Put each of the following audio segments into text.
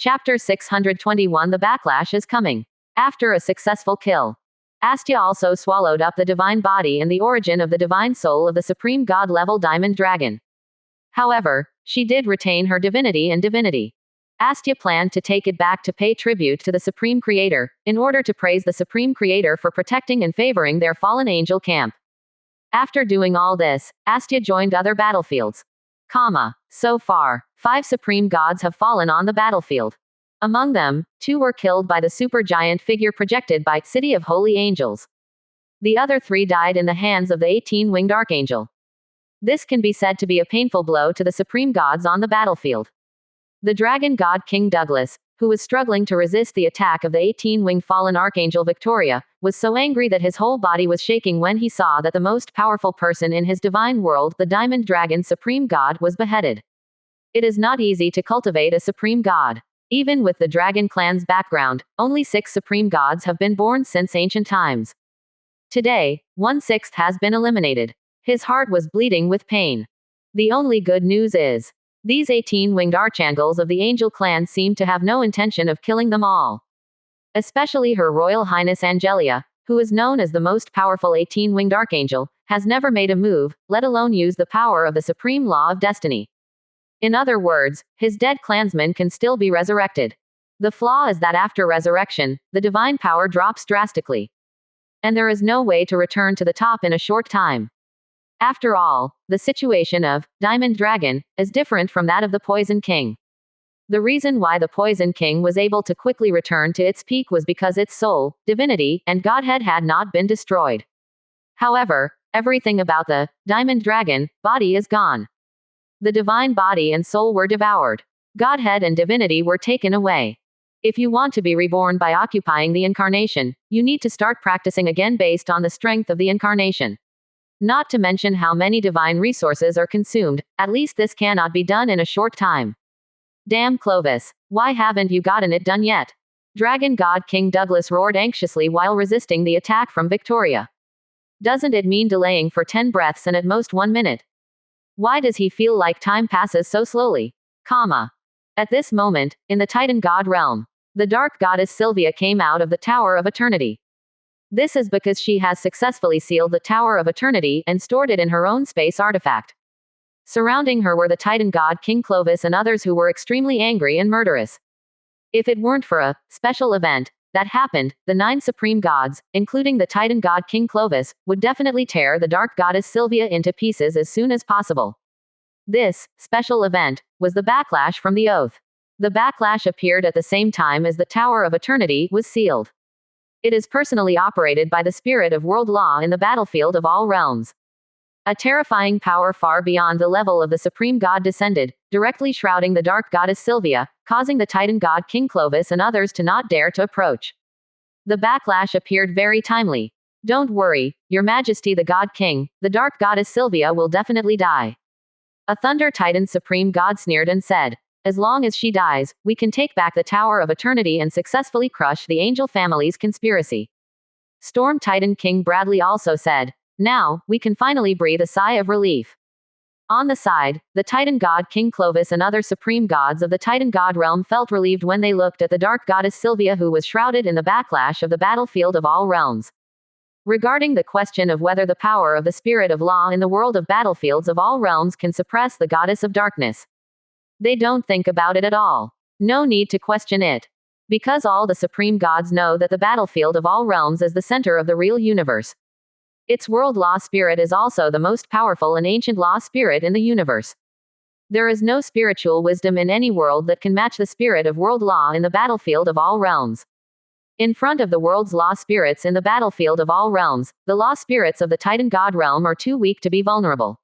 Chapter 621 The Backlash is Coming. After a successful kill, Astya also swallowed up the divine body and the origin of the divine soul of the supreme god-level diamond dragon. However, she did retain her divinity and divinity. Astya planned to take it back to pay tribute to the Supreme Creator, in order to praise the Supreme Creator for protecting and favoring their fallen angel camp. After doing all this, Astya joined other battlefields. So far, 5 supreme gods have fallen on the battlefield. Among them, 2 were killed by the supergiant figure projected by City of Holy Angels. The other 3 died in the hands of the 18-winged archangel. This can be said to be a painful blow to the supreme gods on the battlefield. The dragon god King Douglas, who was struggling to resist the attack of the 18-winged fallen archangel Victoria, was so angry that his whole body was shaking when he saw that the most powerful person in his divine world, the diamond dragon supreme god, was beheaded. It is not easy to cultivate a supreme god. Even with the dragon clan's background, only 6 supreme gods have been born since ancient times. Today, 1/6 has been eliminated. His heart was bleeding with pain. The only good news is, these 18-winged archangels of the angel clan seem to have no intention of killing them all. Especially Her Royal Highness Angelia, who is known as the most powerful 18-winged archangel, has never made a move, let alone use the power of the supreme law of destiny. In other words, his dead clansmen can still be resurrected. The flaw is that after resurrection, the divine power drops drastically. And there is no way to return to the top in a short time. After all, the situation of Diamond Dragon is different from that of the Poison King. The reason why the Poison King was able to quickly return to its peak was because its soul, divinity, and godhead had not been destroyed. However, everything about the Diamond Dragon body is gone. The divine body and soul were devoured. Godhead and divinity were taken away. If you want to be reborn by occupying the incarnation, you need to start practicing again based on the strength of the incarnation. Not to mention how many divine resources are consumed, at least this cannot be done in a short time. Damn Clovis, why haven't you gotten it done yet? Dragon God King Douglas roared anxiously while resisting the attack from Victoria. Doesn't it mean delaying for 10 breaths and at most 1 minute? Why does he feel like time passes so slowly? At this moment, in the Titan God realm, the dark goddess Sylvia came out of the Tower of Eternity. This is because she has successfully sealed the Tower of Eternity and stored it in her own space artifact. Surrounding her were the Titan God King Clovis and others who were extremely angry and murderous. If it weren't for a special event that happened, the 9 supreme gods, including the Titan God King Clovis, would definitely tear the dark goddess Sylvia into pieces as soon as possible. This special event was the backlash from the oath. The backlash appeared at the same time as the Tower of Eternity was sealed. It is personally operated by the spirit of world law in the battlefield of all realms. A terrifying power far beyond the level of the supreme god descended, directly shrouding the dark goddess Sylvia, causing the Titan God King Clovis and others to not dare to approach. The backlash appeared very timely. Don't worry, Your Majesty the God King, the dark goddess Sylvia will definitely die. A Thunder Titan Supreme God sneered and said, as long as she dies, we can take back the Tower of Eternity and successfully crush the angel family's conspiracy. Storm Titan King Bradley also said, now, we can finally breathe a sigh of relief. On the side, the Titan God King Clovis and other supreme gods of the Titan God realm felt relieved when they looked at the dark goddess Sylvia, who was shrouded in the backlash of the battlefield of all realms. Regarding the question of whether the power of the spirit of law in the world of battlefields of all realms can suppress the goddess of darkness, they don't think about it at all. No need to question it. Because all the supreme gods know that the battlefield of all realms is the center of the real universe. Its world law spirit is also the most powerful and ancient law spirit in the universe. There is no spiritual wisdom in any world that can match the spirit of world law in the battlefield of all realms. In front of the world's law spirits in the battlefield of all realms, the law spirits of the Titan God realm are too weak to be vulnerable.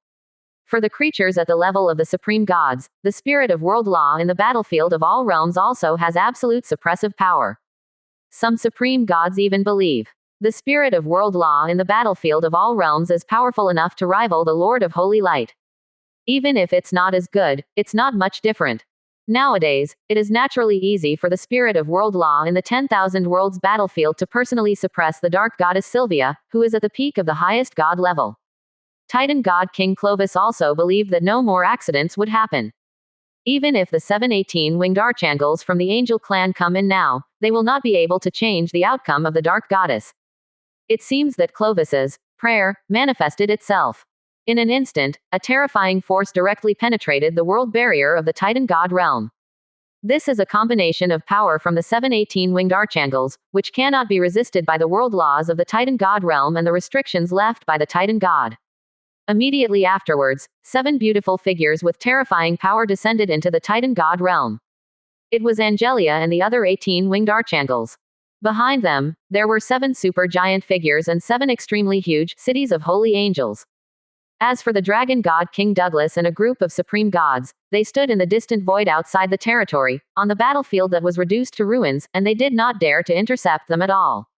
For the creatures at the level of the supreme gods, the spirit of world law in the battlefield of all realms also has absolute suppressive power. Some supreme gods even believe the spirit of world law in the battlefield of all realms is powerful enough to rival the Lord of Holy Light. Even if it's not as good, it's not much different. Nowadays, it is naturally easy for the spirit of world law in the 10,000 worlds battlefield to personally suppress the dark goddess Sylvia, who is at the peak of the highest god level. Titan God King Clovis also believed that no more accidents would happen. Even if the 718 winged archangels from the angel clan come in now, they will not be able to change the outcome of the dark goddess. It seems that Clovis's prayer manifested itself. In an instant, a terrifying force directly penetrated the world barrier of the Titan god realm. This is a combination of power from the 718 winged archangels, which cannot be resisted by the world laws of the Titan god realm and the restrictions left by the Titan god. Immediately afterwards, 7 beautiful figures with terrifying power descended into the Titan god realm. It was Angelia and the other 18 winged archangels. Behind them, there were 7 super giant figures and 7 extremely huge cities of holy angels. As for the dragon god King Douglas and a group of supreme gods, they stood in the distant void outside the territory, on the battlefield that was reduced to ruins, and they did not dare to intercept them at all.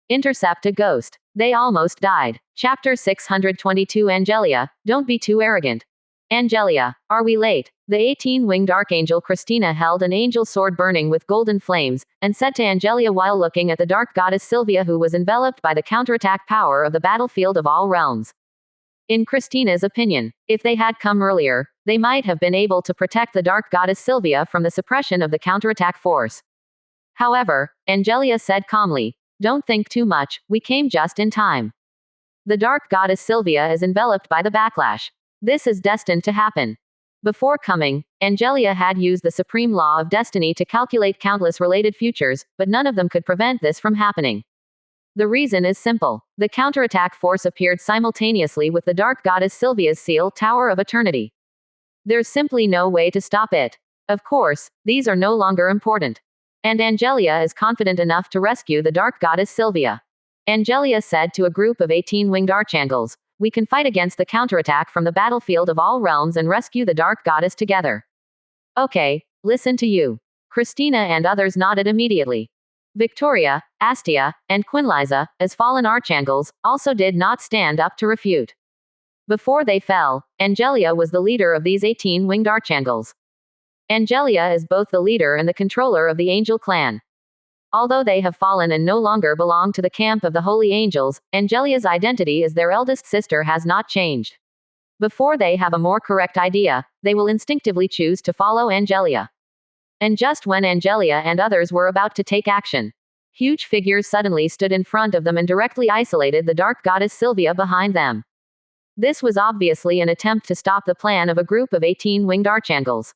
Intercept a ghost. They almost died. Chapter 622 Angelia, don't be too arrogant. Angelia, are we late? The 18-winged archangel Christina held an angel sword burning with golden flames, and said to Angelia while looking at the dark goddess Sylvia, who was enveloped by the counterattack power of the battlefield of all realms. In Christina's opinion, if they had come earlier, they might have been able to protect the dark goddess Sylvia from the suppression of the counterattack force. However, Angelia said calmly, don't think too much, we came just in time. The dark goddess Sylvia is enveloped by the backlash. This is destined to happen. Before coming, Angelia had used the supreme law of destiny to calculate countless related futures, but none of them could prevent this from happening. The reason is simple. The counterattack force appeared simultaneously with the dark goddess Sylvia's seal Tower of Eternity. There's simply no way to stop it. Of course, these are no longer important. And Angelia is confident enough to rescue the dark goddess Sylvia. Angelia said to a group of 18 winged archangels, we can fight against the counterattack from the battlefield of all realms and rescue the dark goddess together. Okay, listen to you. Christina and others nodded immediately. Victoria, Astia, and Quinliza, as fallen archangels, also did not stand up to refute. Before they fell, Angelia was the leader of these 18 winged archangels. Angelia is both the leader and the controller of the angel clan. Although they have fallen and no longer belong to the camp of the holy angels, Angelia's identity as their eldest sister has not changed. Before they have a more correct idea, they will instinctively choose to follow Angelia. And just when Angelia and others were about to take action, huge figures suddenly stood in front of them and directly isolated the dark goddess Sylvia behind them. This was obviously an attempt to stop the plan of a group of 18 winged archangels.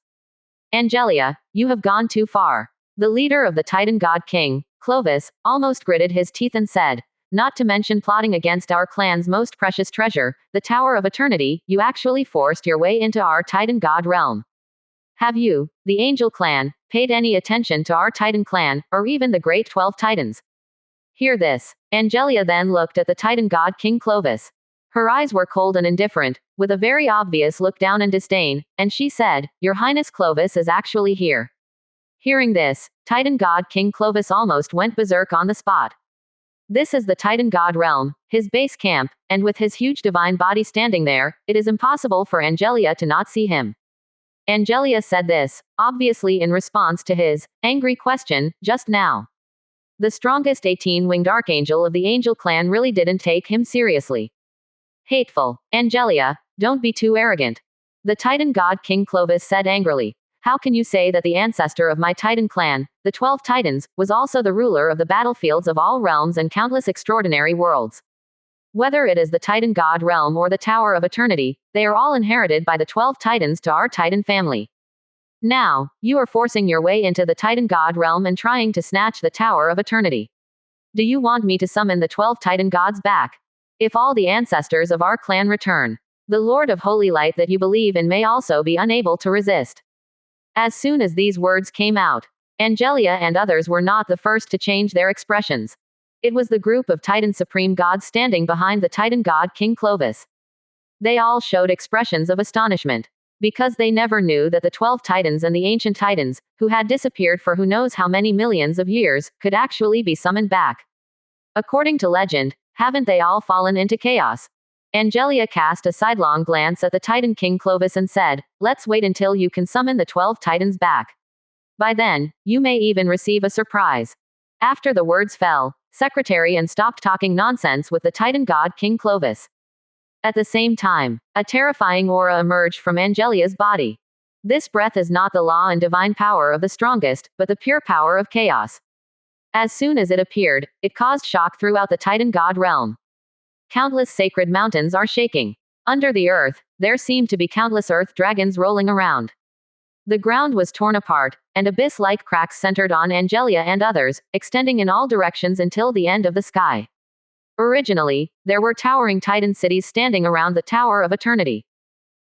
Angelia, you have gone too far. The leader of the Titan god King, Clovis, almost gritted his teeth and said, not to mention plotting against our clan's most precious treasure, the Tower of Eternity, you actually forced your way into our Titan god realm. Have you, the Angel clan, paid any attention to our Titan clan, or even the Great 12 Titans? Hear this. Angelia then looked at the Titan god King Clovis. Her eyes were cold and indifferent, with a very obvious look down and disdain, and she said, Your Highness Clovis is actually here. Hearing this, Titan god King Clovis almost went berserk on the spot. This is the Titan god realm, his base camp, and with his huge divine body standing there, it is impossible for Angelia to not see him. Angelia said this, obviously in response to his angry question just now. The strongest 18-winged archangel of the angel clan really didn't take him seriously. Hateful. Angelia, don't be too arrogant. The Titan god King Clovis said angrily. How can you say that the ancestor of my Titan clan, the 12 Titans, was also the ruler of the battlefields of all realms and countless extraordinary worlds? Whether it is the Titan god realm or the Tower of Eternity, they are all inherited by the 12 Titans to our Titan family. Now, you are forcing your way into the Titan god realm and trying to snatch the Tower of Eternity. Do you want me to summon the 12 Titan gods back? If all the ancestors of our clan return, the Lord of Holy Light that you believe in may also be unable to resist. As soon as these words came out, Angelia and others were not the first to change their expressions. It was the group of Titan supreme gods standing behind the Titan god King Clovis. They all showed expressions of astonishment, because they never knew that the 12 Titans and the ancient Titans, who had disappeared for who knows how many millions of years, could actually be summoned back. According to legend, haven't they all fallen into chaos? Angelia cast a sidelong glance at the Titan King Clovis and said, let's wait until you can summon the 12 Titans back. By then, you may even receive a surprise. After the words fell, secretary and stopped talking nonsense with the Titan god King Clovis. At the same time, a terrifying aura emerged from Angelia's body. This breath is not the law and divine power of the strongest, but the pure power of chaos. As soon as it appeared, it caused shock throughout the Titan god realm. Countless sacred mountains are shaking. Under the earth, there seemed to be countless earth dragons rolling around. The ground was torn apart, and abyss-like cracks centered on Angelia and others, extending in all directions until the end of the sky. Originally, there were towering Titan cities standing around the Tower of Eternity.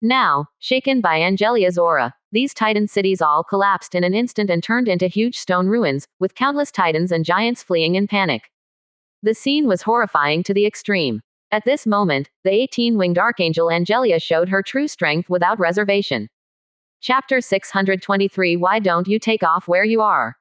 Now, shaken by Angelia's aura, these Titan cities all collapsed in an instant and turned into huge stone ruins, with countless Titans and giants fleeing in panic. The scene was horrifying to the extreme. At this moment, the 18-winged Archangel Angelia showed her true strength without reservation. Chapter 623 Why don't you take off where you are?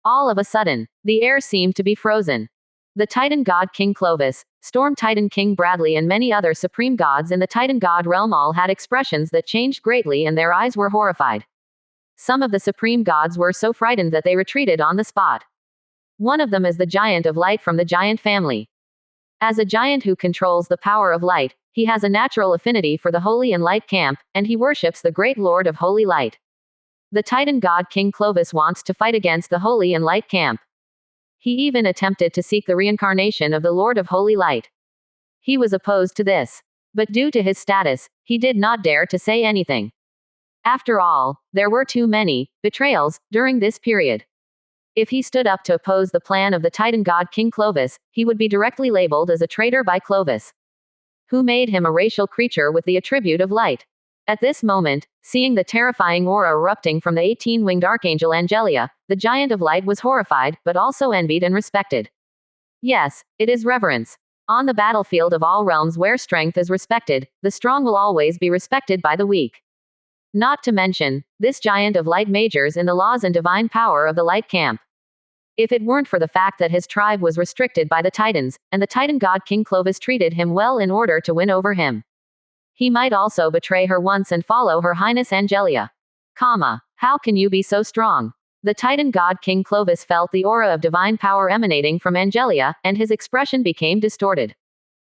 All of a sudden, the air seemed to be frozen. The Titan god King Clovis, Storm Titan King Bradley and many other supreme gods in the Titan god realm all had expressions that changed greatly and their eyes were horrified. Some of the supreme gods were so frightened that they retreated on the spot. One of them is the Giant of Light from the Giant family. As a giant who controls the power of light, he has a natural affinity for the Holy and Light camp, and he worships the great Lord of Holy Light. The Titan god King Clovis wants to fight against the Holy and Light camp. He even attempted to seek the reincarnation of the Lord of Holy Light. He was opposed to this. But due to his status, he did not dare to say anything. After all, there were too many betrayals during this period. If he stood up to oppose the plan of the Titan god King Clovis, he would be directly labeled as a traitor by Clovis, who made him a racial creature with the attribute of light. At this moment, seeing the terrifying aura erupting from the 18-winged Archangel Angelia, the Giant of Light was horrified, but also envied and respected. Yes, it is reverence. On the battlefield of all realms where strength is respected, the strong will always be respected by the weak. Not to mention, this Giant of Light majors in the laws and divine power of the Light camp. If it weren't for the fact that his tribe was restricted by the Titans, and the Titan god King Clovis treated him well in order to win over him, he might also betray her once and follow Her Highness Angelia. How can you be so strong? The Titan god King Clovis felt the aura of divine power emanating from Angelia, and his expression became distorted.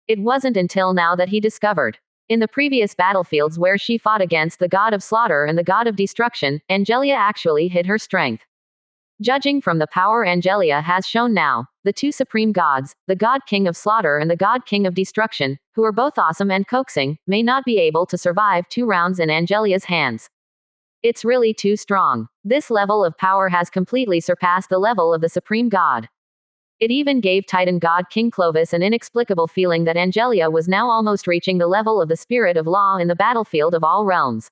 It wasn't until now that he discovered. In the previous battlefields where she fought against the god of slaughter and the god of destruction, Angelia actually hid her strength. Judging from the power Angelia has shown now, the two supreme gods, the god king of slaughter and the god king of destruction, who are both awesome and coaxing, may not be able to survive 2 rounds in Angelia's hands. It's really too strong. This level of power has completely surpassed the level of the supreme god. It even gave Titan god King Clovis an inexplicable feeling that Angelia was now almost reaching the level of the spirit of law in the battlefield of all realms.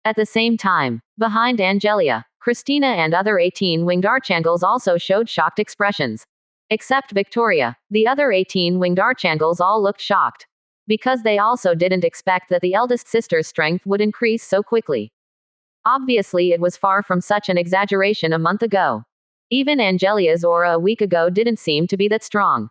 At the same time, behind Angelia, Christina and other 18-winged archangels also showed shocked expressions. Except Victoria, the other 18-winged archangels all looked shocked. Because they also didn't expect that the eldest sister's strength would increase so quickly. Obviously it was far from such an exaggeration a month ago. Even Angelia's aura a week ago didn't seem to be that strong.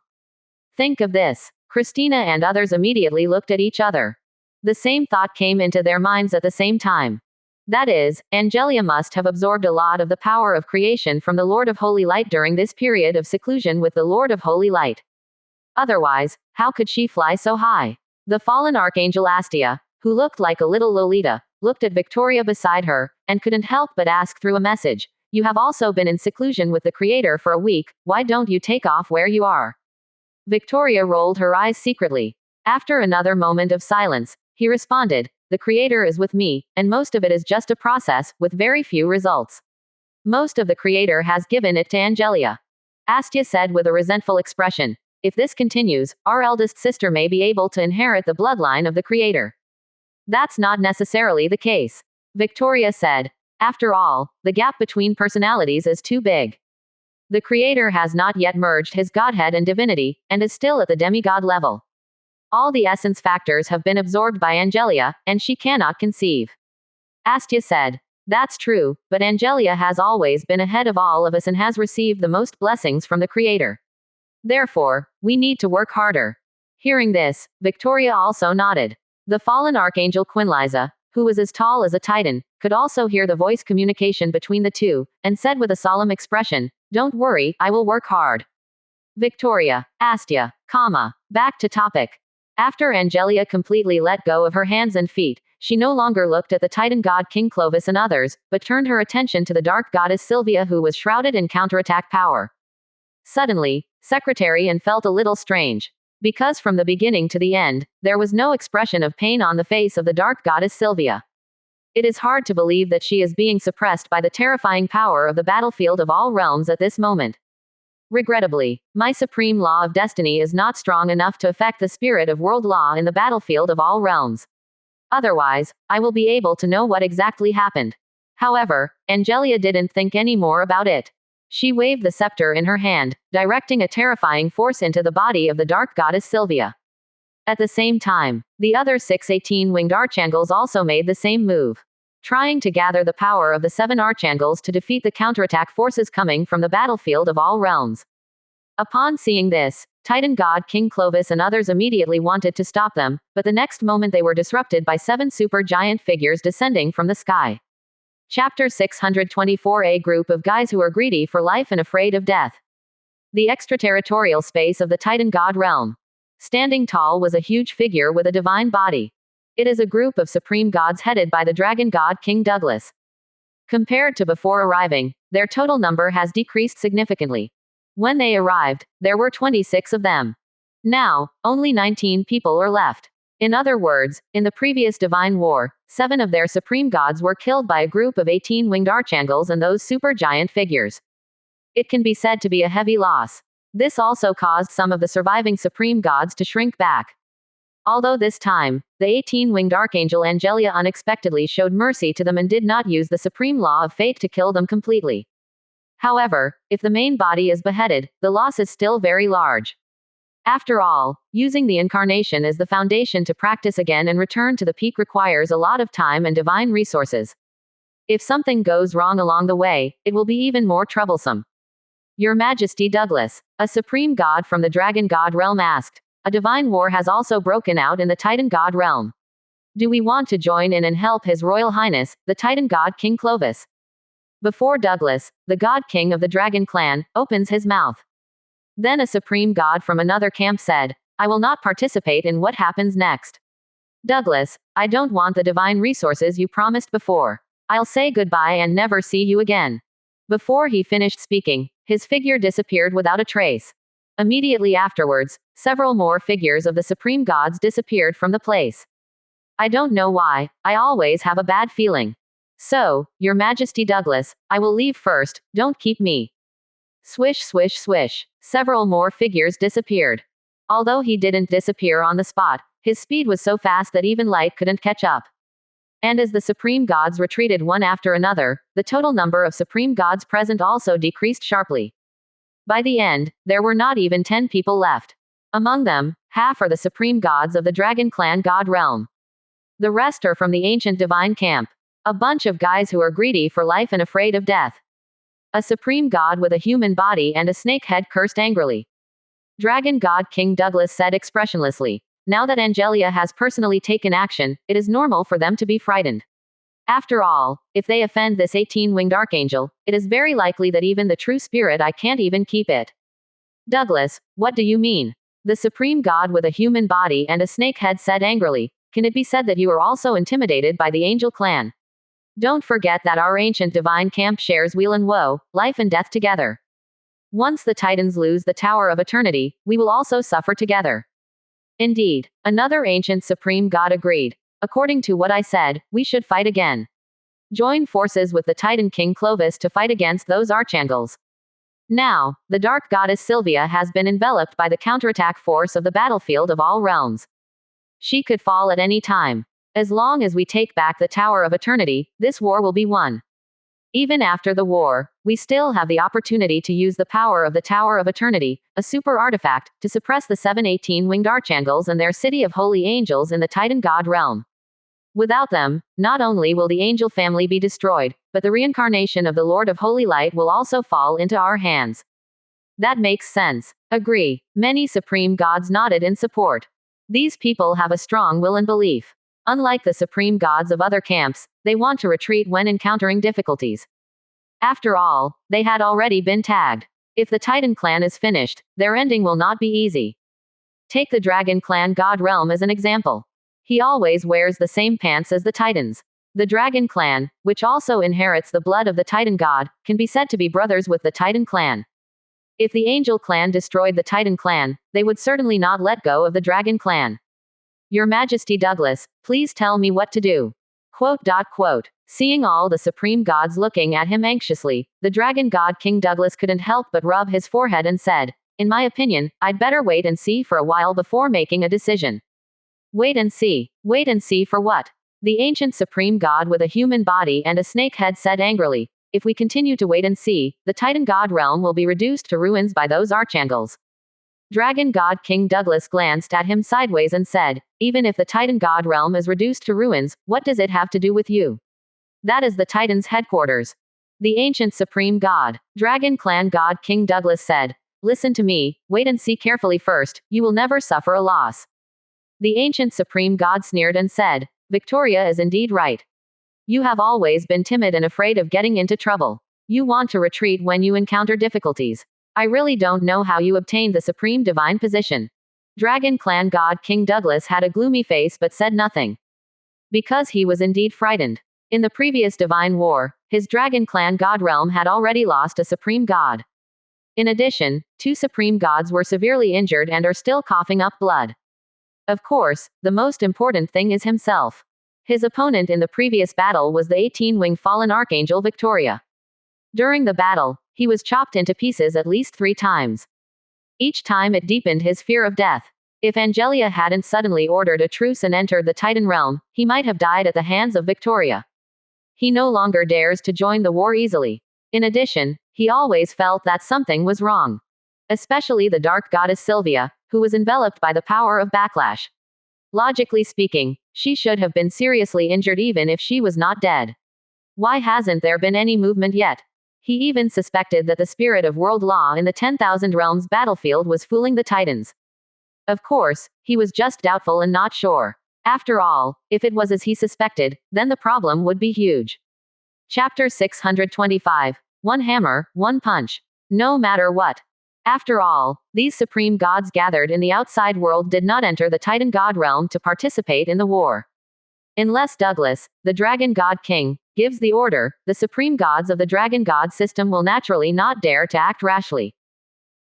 Think of this. Christina and others immediately looked at each other. The same thought came into their minds at the same time. That is, Angelia must have absorbed a lot of the power of creation from the Lord of Holy Light during this period of seclusion with the Lord of Holy Light. Otherwise, how could she fly so high? The fallen Archangel Astia, who looked like a little Lolita, looked at Victoria beside her, and couldn't help but ask through a message, "You have also been in seclusion with the Creator for a week, why don't you take off where you are?" Victoria rolled her eyes secretly. After another moment of silence, he responded, "The Creator is with me, and most of it is just a process, with very few results. Most of the Creator has given it to Angelia." Astia said with a resentful expression, "If this continues, our eldest sister may be able to inherit the bloodline of the Creator." "That's not necessarily the case," Victoria said. "After all, the gap between personalities is too big. The Creator has not yet merged his godhead and divinity, and is still at the demigod level. All the essence factors have been absorbed by Angelia, and she cannot conceive." Astia said, "That's true, but Angelia has always been ahead of all of us and has received the most blessings from the Creator. Therefore, we need to work harder." Hearing this, Victoria also nodded. The fallen Archangel Quinliza, who was as tall as a Titan, could also hear the voice communication between the two, and said with a solemn expression, "Don't worry, I will work hard." Victoria, Astia, back to topic. After Angelia completely let go of her hands and feet, she no longer looked at the Titan god King Clovis and others, but turned her attention to the dark goddess Sylvia, who was shrouded in counterattack power. Suddenly, Secretary Anne felt a little strange. Because from the beginning to the end, there was no expression of pain on the face of the dark goddess Sylvia. It is hard to believe that she is being suppressed by the terrifying power of the battlefield of all realms at this moment. Regrettably, my supreme law of destiny is not strong enough to affect the spirit of world law in the battlefield of all realms. Otherwise, I will be able to know what exactly happened. However, Angelia didn't think any more about it. She waved the scepter in her hand, directing a terrifying force into the body of the dark goddess Sylvia. At the same time, the other 6 18-winged archangels also made the same move, trying to gather the power of the 7 archangels to defeat the counterattack forces coming from the battlefield of all realms. Upon seeing this, Titan god King Clovis and others immediately wanted to stop them, but the next moment they were disrupted by 7 super giant figures descending from the sky. Chapter 624. A group of guys who are greedy for life and afraid of death. The extraterritorial space of the Titan god realm. Standing tall was a huge figure with a divine body. It is a group of supreme gods headed by the dragon god King Douglas. Compared to before arriving, their total number has decreased significantly. When they arrived, there were 26 of them. Now, only 19 people are left. In other words, in the previous divine war, 7 of their supreme gods were killed by a group of 18-winged archangels and those super giant figures. It can be said to be a heavy loss. This also caused some of the surviving supreme gods to shrink back. Although this time, the 18-winged archangel Angelia unexpectedly showed mercy to them and did not use the supreme law of fate to kill them completely. However, if the main body is beheaded, the loss is still very large. After all, using the incarnation as the foundation to practice again and return to the peak requires a lot of time and divine resources. If something goes wrong along the way, it will be even more troublesome. Your Majesty Douglas, a supreme god from the dragon god realm asked. A divine war has also broken out in the Titan god realm. Do we want to join in and help His Royal Highness, the Titan god King Clovis? Before Douglas, the god king of the dragon clan, opens his mouth. Then a supreme god from another camp said, I will not participate in what happens next. Douglas, I don't want the divine resources you promised before. I'll say goodbye and never see you again. Before he finished speaking, his figure disappeared without a trace. Immediately afterwards, several more figures of the supreme gods disappeared from the place. I don't know why, I always have a bad feeling. So, Your Majesty Douglas, I will leave first, don't keep me. Swish swish swish, several more figures disappeared. Although he didn't disappear on the spot, his speed was so fast that even light couldn't catch up. And as the supreme gods retreated one after another, the total number of supreme gods present also decreased sharply. By the end, there were not even 10 people left. Among them, half are the supreme gods of the dragon clan god realm. The rest are from the ancient divine camp. A bunch of guys who are greedy for life and afraid of death. A supreme god with a human body and a snake head cursed angrily. Dragon god King Douglas said expressionlessly. Now that Angelia has personally taken action, it is normal for them to be frightened. After all, if they offend this 18-winged archangel, it is very likely that even the true spirit I can't even keep it. Douglas, what do you mean? The supreme god with a human body and a snake head said angrily. Can it be said that you are also intimidated by the angel clan? Don't forget that our ancient divine camp shares weal and woe, life and death together. Once the Titans lose the Tower of Eternity, we will also suffer together. Indeed, another ancient supreme god agreed. According to what I said, we should fight again. Join forces with the Titan King Clovis to fight against those archangels. Now, the dark goddess Sylvia has been enveloped by the counterattack force of the battlefield of all realms. She could fall at any time. As long as we take back the Tower of Eternity, this war will be won. Even after the war, we still have the opportunity to use the power of the Tower of Eternity, a super artifact, to suppress the 7 18-winged archangels and their city of holy angels in the Titan god realm. Without them, not only will the angel family be destroyed, but the reincarnation of the Lord of Holy Light will also fall into our hands. That makes sense. Agree. Many supreme gods nodded in support. These people have a strong will and belief. Unlike the supreme gods of other camps, they want to retreat when encountering difficulties. After all, they had already been tagged. If the Titan clan is finished, their ending will not be easy. Take the Dragon clan god realm as an example. He always wears the same pants as the Titans. The Dragon Clan, which also inherits the blood of the Titan god, can be said to be brothers with the Titan Clan. If the Angel Clan destroyed the Titan Clan, they would certainly not let go of the Dragon Clan. Your Majesty Douglas, please tell me what to do. Quote. Seeing all the supreme gods looking at him anxiously, the dragon god King Douglas couldn't help but rub his forehead and said, "In my opinion, I'd better wait and see for a while before making a decision." Wait and see. Wait and see for what? The ancient supreme god with a human body and a snake head said angrily, "If we continue to wait and see, the Titan god realm will be reduced to ruins by those archangels." Dragon god King Douglas glanced at him sideways and said, "Even if the Titan god realm is reduced to ruins, what does it have to do with you? That is the Titan's headquarters." The ancient supreme god, Dragon Clan god King Douglas said, "Listen to me, wait and see carefully first, you will never suffer a loss." The ancient supreme god sneered and said, "Victoria is indeed right. You have always been timid and afraid of getting into trouble. You want to retreat when you encounter difficulties. I really don't know how you obtained the supreme divine position." Dragon Clan god King Douglas had a gloomy face but said nothing. Because he was indeed frightened. In the previous divine war, his Dragon Clan god realm had already lost a supreme god. In addition, 2 supreme gods were severely injured and are still coughing up blood. Of course, the most important thing is himself. His opponent in the previous battle was the 18-winged fallen archangel Victoria. During the battle, he was chopped into pieces at least 3 times. Each time it deepened his fear of death. If Angelia hadn't suddenly ordered a truce and entered the Titan realm, he might have died at the hands of Victoria. He no longer dares to join the war easily. In addition, he always felt that something was wrong. Especially the dark goddess Sylvia, who was enveloped by the power of backlash. Logically speaking, she should have been seriously injured even if she was not dead. Why hasn't there been any movement yet? He even suspected that the spirit of world law in the 10,000 Realms battlefield was fooling the Titans. Of course, he was just doubtful and not sure. After all, if it was as he suspected, then the problem would be huge. Chapter 625. One hammer, one punch. No matter what. After all, these supreme gods gathered in the outside world did not enter the Titan god realm to participate in the war. Unless Douglas, the Dragon God King, gives the order, the supreme gods of the Dragon God system will naturally not dare to act rashly.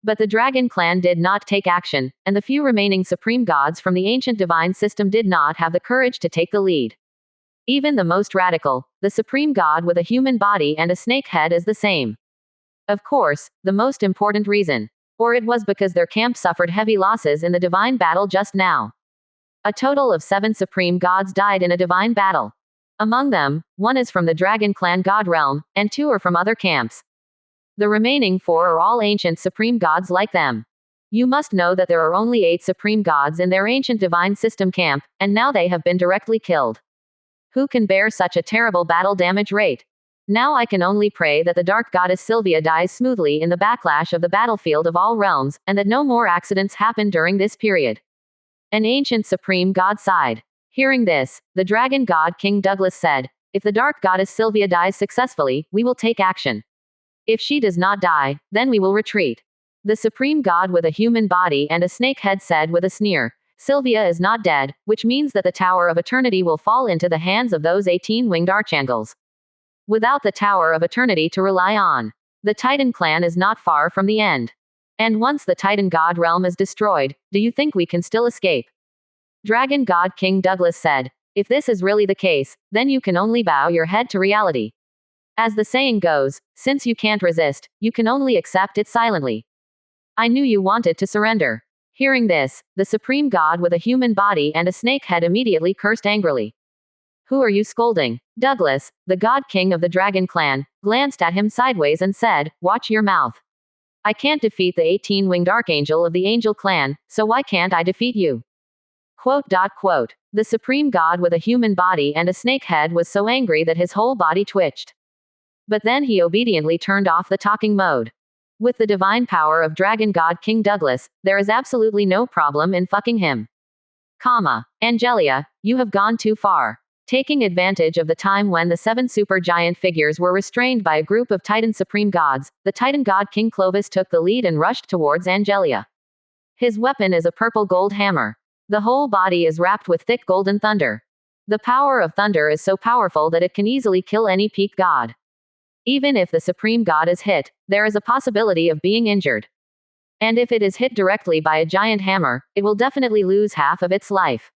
But the Dragon Clan did not take action, and the few remaining supreme gods from the ancient divine system did not have the courage to take the lead. Even the most radical, the supreme god with a human body and a snake head is the same. Of course, the most important reason. Or it was because their camp suffered heavy losses in the divine battle just now. A total of 7 supreme gods died in a divine battle. Among them, 1 is from the Dragon Clan god realm, and 2 are from other camps. The remaining 4 are all ancient supreme gods like them. You must know that there are only 8 supreme gods in their ancient divine system camp, and now they have been directly killed. Who can bear such a terrible battle damage rate? Now I can only pray that the dark goddess Sylvia dies smoothly in the backlash of the battlefield of all realms, and that no more accidents happen during this period. An ancient supreme god sighed. Hearing this, the dragon god King Douglas said, "If the dark goddess Sylvia dies successfully, we will take action. If she does not die, then we will retreat." The supreme god with a human body and a snake head said with a sneer, "Sylvia is not dead, which means that the Tower of Eternity will fall into the hands of those 18-winged archangels. Without the Tower of Eternity to rely on, the Titan clan is not far from the end. And once the Titan god realm is destroyed, do you think we can still escape?" Dragon god King Douglas said, "If this is really the case, then you can only bow your head to reality. As the saying goes, since you can't resist, you can only accept it silently. I knew you wanted to surrender." Hearing this, the supreme god with a human body and a snake head immediately cursed angrily. "Who are you scolding?" Douglas, the god king of the Dragon Clan, glanced at him sideways and said, "Watch your mouth. I can't defeat the 18-winged archangel of the Angel Clan, so why can't I defeat you?" The supreme god with a human body and a snake head was so angry that his whole body twitched. But then he obediently turned off the talking mode. With the divine power of Dragon God King Douglas, there is absolutely no problem in fucking him. Angelia, you have gone too far. Taking advantage of the time when the 7 super giant figures were restrained by a group of Titan supreme gods, the Titan god King Clovis took the lead and rushed towards Angelia. His weapon is a purple gold hammer. The whole body is wrapped with thick golden thunder. The power of thunder is so powerful that it can easily kill any peak god. Even if the supreme god is hit, there is a possibility of being injured. And if it is hit directly by a giant hammer, it will definitely lose half of its life.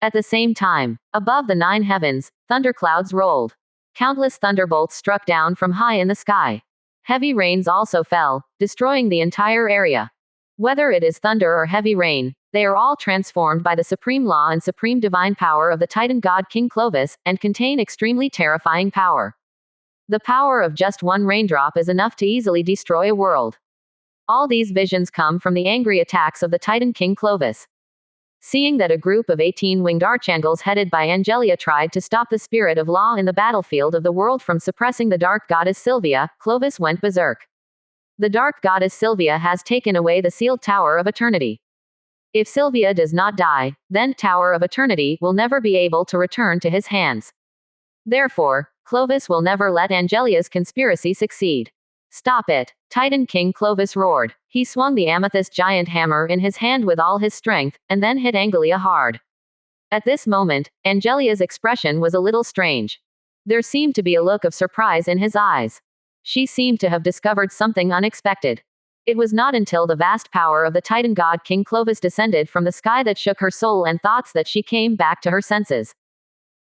At the same time, above the 9 heavens, thunderclouds rolled. Countless thunderbolts struck down from high in the sky. Heavy rains also fell, destroying the entire area. Whether it is thunder or heavy rain, they are all transformed by the supreme law and supreme divine power of the Titan god King Clovis, and contain extremely terrifying power. The power of just one raindrop is enough to easily destroy a world. All these visions come from the angry attacks of the Titan King Clovis. Seeing that a group of 18 winged archangels headed by Angelia tried to stop the spirit of law in the battlefield of the world from suppressing the dark goddess Sylvia, Clovis went berserk. The dark goddess Sylvia has taken away the sealed Tower of Eternity. If Sylvia does not die, then Tower of Eternity will never be able to return to his hands. Therefore, Clovis will never let Angelia's conspiracy succeed. Stop it! Titan King Clovis roared. He swung the amethyst giant hammer in his hand with all his strength, and then hit Angelia hard. At this moment, Angelia's expression was a little strange. There seemed to be a look of surprise in his eyes. She seemed to have discovered something unexpected. It was not until the vast power of the Titan god King Clovis descended from the sky that shook her soul and thoughts that she came back to her senses.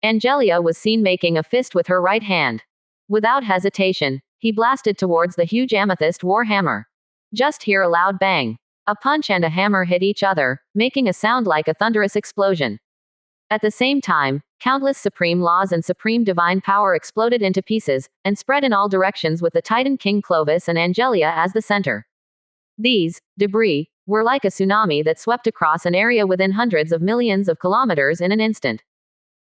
Angelia was seen making a fist with her right hand. Without hesitation, he blasted towards the huge amethyst war hammer. Just hear a loud bang. A punch and a hammer hit each other, making a sound like a thunderous explosion. At the same time, countless supreme laws and supreme divine power exploded into pieces, and spread in all directions with the Titan King Clovis and Angelia as the center. These debris were like a tsunami that swept across an area within hundreds of millions of kilometers in an instant.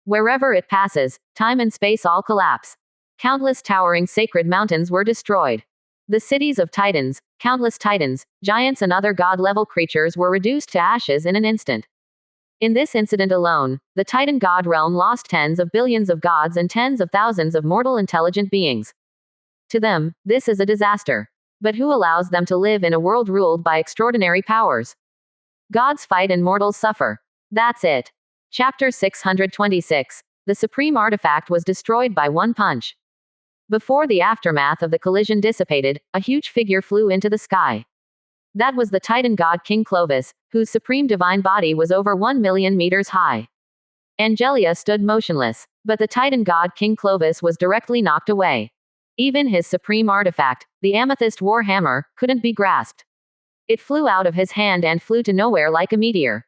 Wherever it passes, time and space all collapse. Countless towering sacred mountains were destroyed. The cities of titans, countless titans, giants and other god-level creatures were reduced to ashes in an instant. In this incident alone, the Titan god realm lost tens of billions of gods and tens of thousands of mortal intelligent beings. To them, this is a disaster. But who allows them to live in a world ruled by extraordinary powers? Gods fight and mortals suffer. That's it. Chapter 626. The supreme artifact was destroyed by one punch. Before the aftermath of the collision dissipated, a huge figure flew into the sky. That was the Titan god King Clovis, whose supreme divine body was over 1 million meters high. Angelia stood motionless, but the Titan god King Clovis was directly knocked away. Even his supreme artifact, the amethyst war hammer, couldn't be grasped. It flew out of his hand and flew to nowhere like a meteor.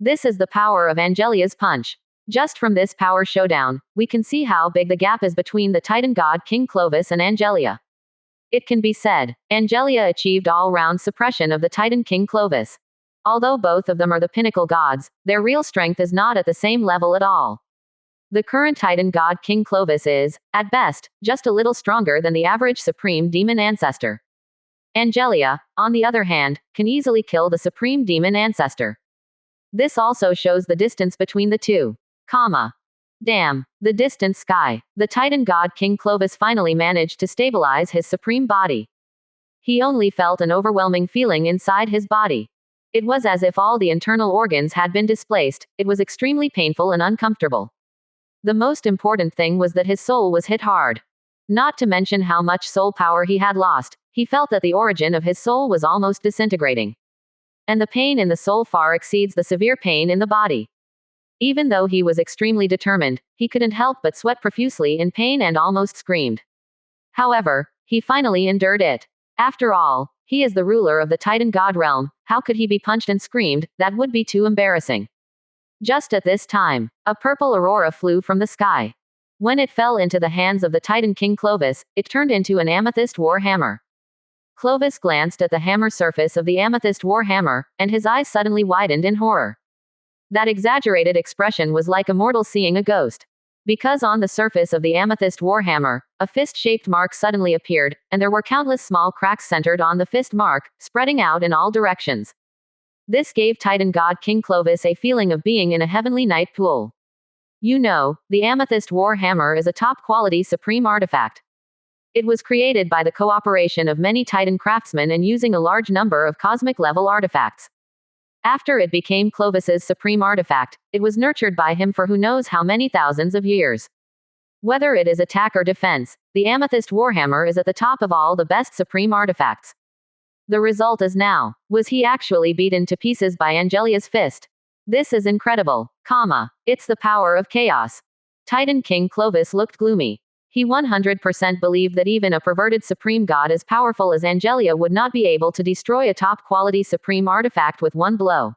This is the power of Angelia's punch. Just from this power showdown, we can see how big the gap is between the Titan god King Clovis and Angelia. It can be said, Angelia achieved all-round suppression of the Titan King Clovis. Although both of them are the pinnacle gods, their real strength is not at the same level at all. The current Titan god King Clovis is, at best, just a little stronger than the average supreme demon ancestor. Angelia, on the other hand, can easily kill the supreme demon ancestor. This also shows the distance between the two. Damn. The distant sky. The Titan god King Clovis finally managed to stabilize his supreme body. He only felt an overwhelming feeling inside his body. It was as if all the internal organs had been displaced. It was extremely painful and uncomfortable. The most important thing was that his soul was hit hard. Not to mention how much soul power he had lost, he felt that the origin of his soul was almost disintegrating. And the pain in the soul far exceeds the severe pain in the body. Even though he was extremely determined, he couldn't help but sweat profusely in pain and almost screamed. However, he finally endured it. After all, he is the ruler of the Titan god realm. How could he be punched and screamed? That would be too embarrassing. Just at this time, a purple aurora flew from the sky. When it fell into the hands of the Titan King Clovis, it turned into an amethyst war hammer. Clovis glanced at the hammer surface of the amethyst war hammer, and his eyes suddenly widened in horror. That exaggerated expression was like a mortal seeing a ghost. Because on the surface of the amethyst war hammer, a fist-shaped mark suddenly appeared, and there were countless small cracks centered on the fist mark, spreading out in all directions. This gave Titan god King Clovis a feeling of being in a heavenly night pool. You know, the amethyst war hammer is a top-quality supreme artifact. It was created by the cooperation of many Titan craftsmen and using a large number of cosmic-level artifacts. After it became Clovis's supreme artifact, it was nurtured by him for who knows how many thousands of years. Whether it is attack or defense, the Amethyst Warhammer is at the top of all the best supreme artifacts. The result is now. Was he actually beaten to pieces by Angelia's fist? This is incredible. It's the power of chaos. Titan King Clovis looked gloomy. He 100% believed that even a perverted supreme god as powerful as Angelia would not be able to destroy a top-quality supreme artifact with one blow.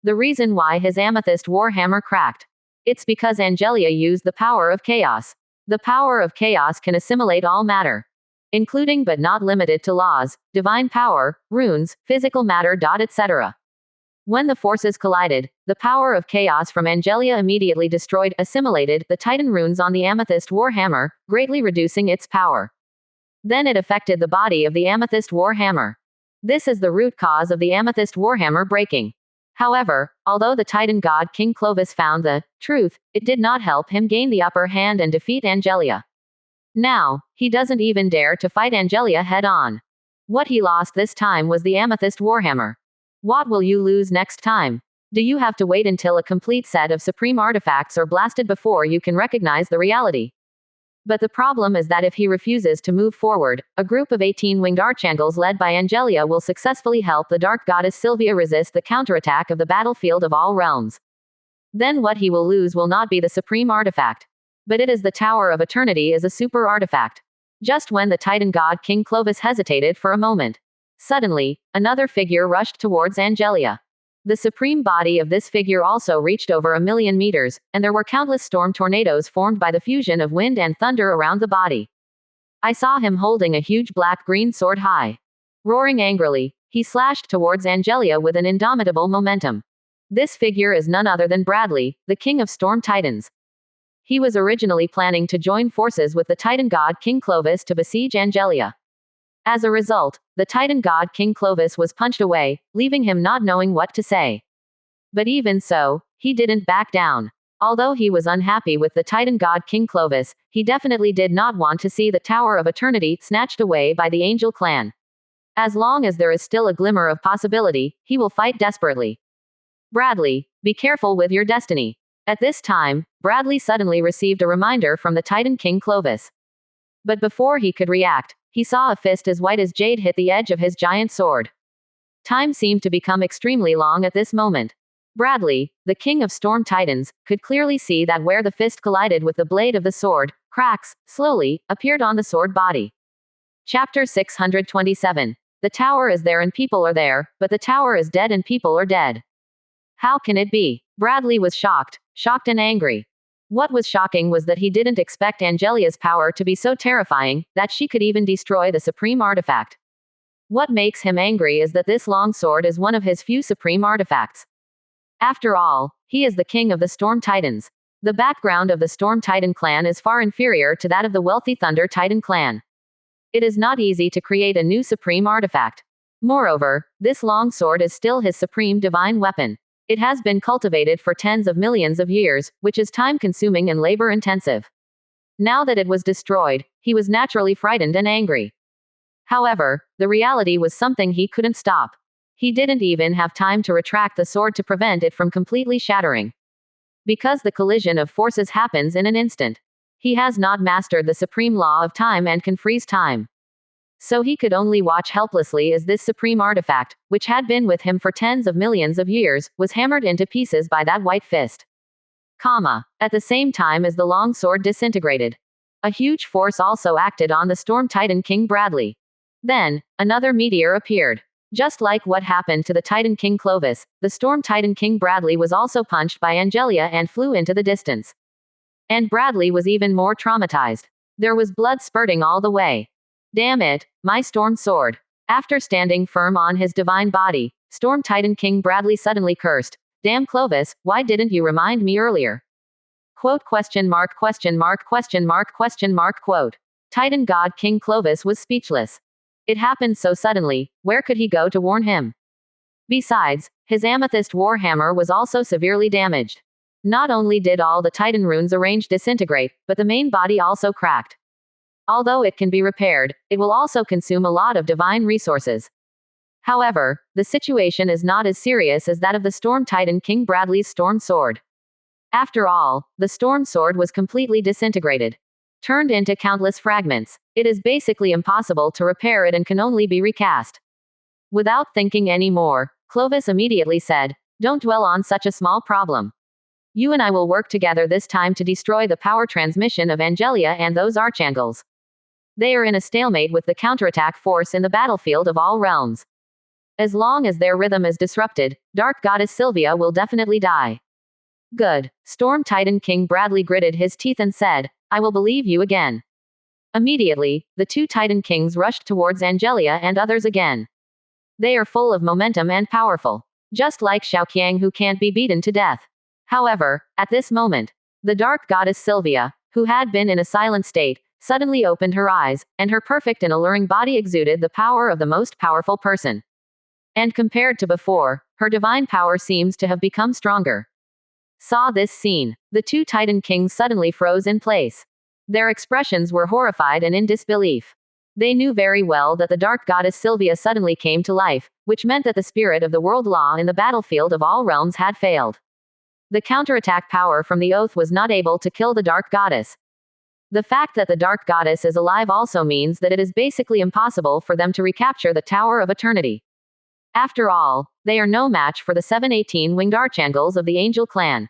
The reason why his Amethyst Warhammer cracked. It's because Angelia used the power of chaos. The power of chaos can assimilate all matter, including but not limited to laws, divine power, runes, physical matter, etc. When the forces collided, the power of chaos from Angelia immediately assimilated the Titan runes on the Amethyst Warhammer, greatly reducing its power. Then it affected the body of the Amethyst Warhammer. This is the root cause of the Amethyst Warhammer breaking. However, although the Titan god King Clovis found the truth, it did not help him gain the upper hand and defeat Angelia. Now, he doesn't even dare to fight Angelia head-on. What he lost this time was the Amethyst Warhammer. What will you lose next time? Do you have to wait until a complete set of supreme artifacts are blasted before you can recognize the reality? But the problem is that if he refuses to move forward, a group of 18 winged archangels led by Angelia will successfully help the dark goddess Sylvia resist the counterattack of the battlefield of all realms. Then what he will lose will not be the supreme artifact, but it is the Tower of Eternity as a super artifact. Just when the Titan god King Clovis hesitated for a moment, suddenly, another figure rushed towards Angelia. The supreme body of this figure also reached over 1,000,000 meters, and there were countless storm tornadoes formed by the fusion of wind and thunder around the body. I saw him holding a huge black-green sword high. Roaring angrily, he slashed towards Angelia with an indomitable momentum. This figure is none other than Bradley, the king of storm titans. He was originally planning to join forces with the Titan god King Clovis to besiege Angelia. As a result, the Titan god King Clovis was punched away, leaving him not knowing what to say. But even so, he didn't back down. Although he was unhappy with the Titan god King Clovis, he definitely did not want to see the Tower of Eternity snatched away by the Angel clan. As long as there is still a glimmer of possibility, he will fight desperately. Bradley, be careful with your destiny. At this time, Bradley suddenly received a reminder from the Titan King Clovis. But before he could react, he saw a fist as white as jade hit the edge of his giant sword. Time seemed to become extremely long at this moment. Bradley, the king of storm titans, could clearly see that where the fist collided with the blade of the sword, cracks, slowly, appeared on the sword body. Chapter 627. The tower is there and people are there, but the tower is dead and people are dead. How can it be? Bradley was shocked and angry. What was shocking was that he didn't expect Angelia's power to be so terrifying, that she could even destroy the supreme artifact. What makes him angry is that this long sword is one of his few supreme artifacts. After all, he is the king of the Storm Titans. The background of the Storm Titan clan is far inferior to that of the wealthy Thunder Titan clan. It is not easy to create a new supreme artifact. Moreover, this long sword is still his supreme divine weapon. It has been cultivated for tens of millions of years, which is time-consuming and labor-intensive. Now that it was destroyed, he was naturally frightened and angry. However, the reality was something he couldn't stop. He didn't even have time to retract the sword to prevent it from completely shattering. Because the collision of forces happens in an instant. He has not mastered the supreme law of time and can freeze time. So he could only watch helplessly as this supreme artifact, which had been with him for tens of millions of years, was hammered into pieces by that white fist. At the same time as the long sword disintegrated, a huge force also acted on the Storm Titan King Bradley. Then, another meteor appeared. Just like what happened to the Titan King Clovis, the Storm Titan King Bradley was also punched by Angelia and flew into the distance. And Bradley was even more traumatized. There was blood spurting all the way. Damn it, my storm sword. After standing firm on his divine body, Storm Titan King Bradley suddenly cursed. Damn Clovis, why didn't you remind me earlier? Quote ? Titan God King Clovis was speechless. It happened so suddenly, where could he go to warn him? Besides, his amethyst warhammer was also severely damaged. Not only did all the Titan runes arranged disintegrate, but the main body also cracked. Although it can be repaired, it will also consume a lot of divine resources. However, the situation is not as serious as that of the Storm Titan King Bradley's Storm Sword. After all, the Storm Sword was completely disintegrated, turned into countless fragments. It is basically impossible to repair it and can only be recast. Without thinking any more, Clovis immediately said, "Don't dwell on such a small problem. You and I will work together this time to destroy the power transmission of Angelia and those archangels. They are in a stalemate with the counterattack force in the battlefield of all realms. As long as their rhythm is disrupted, Dark Goddess Sylvia will definitely die." "Good." Storm Titan King Bradley gritted his teeth and said, "I will believe you again." Immediately, the two Titan Kings rushed towards Angelia and others again. They are full of momentum and powerful, just like Xiaoqiang, who can't be beaten to death. However, at this moment, the Dark Goddess Sylvia, who had been in a silent state, suddenly opened her eyes, and her perfect and alluring body exuded the power of the most powerful person. And compared to before, her divine power seems to have become stronger. Saw this scene. The two Titan Kings suddenly froze in place. Their expressions were horrified and in disbelief. They knew very well that the Dark Goddess Sylvia suddenly came to life, which meant that the spirit of the world law in the battlefield of all realms had failed. The counterattack power from the oath was not able to kill the Dark Goddess. The fact that the Dark Goddess is alive also means that it is basically impossible for them to recapture the Tower of Eternity. After all, they are no match for the 718 winged archangels of the Angel clan.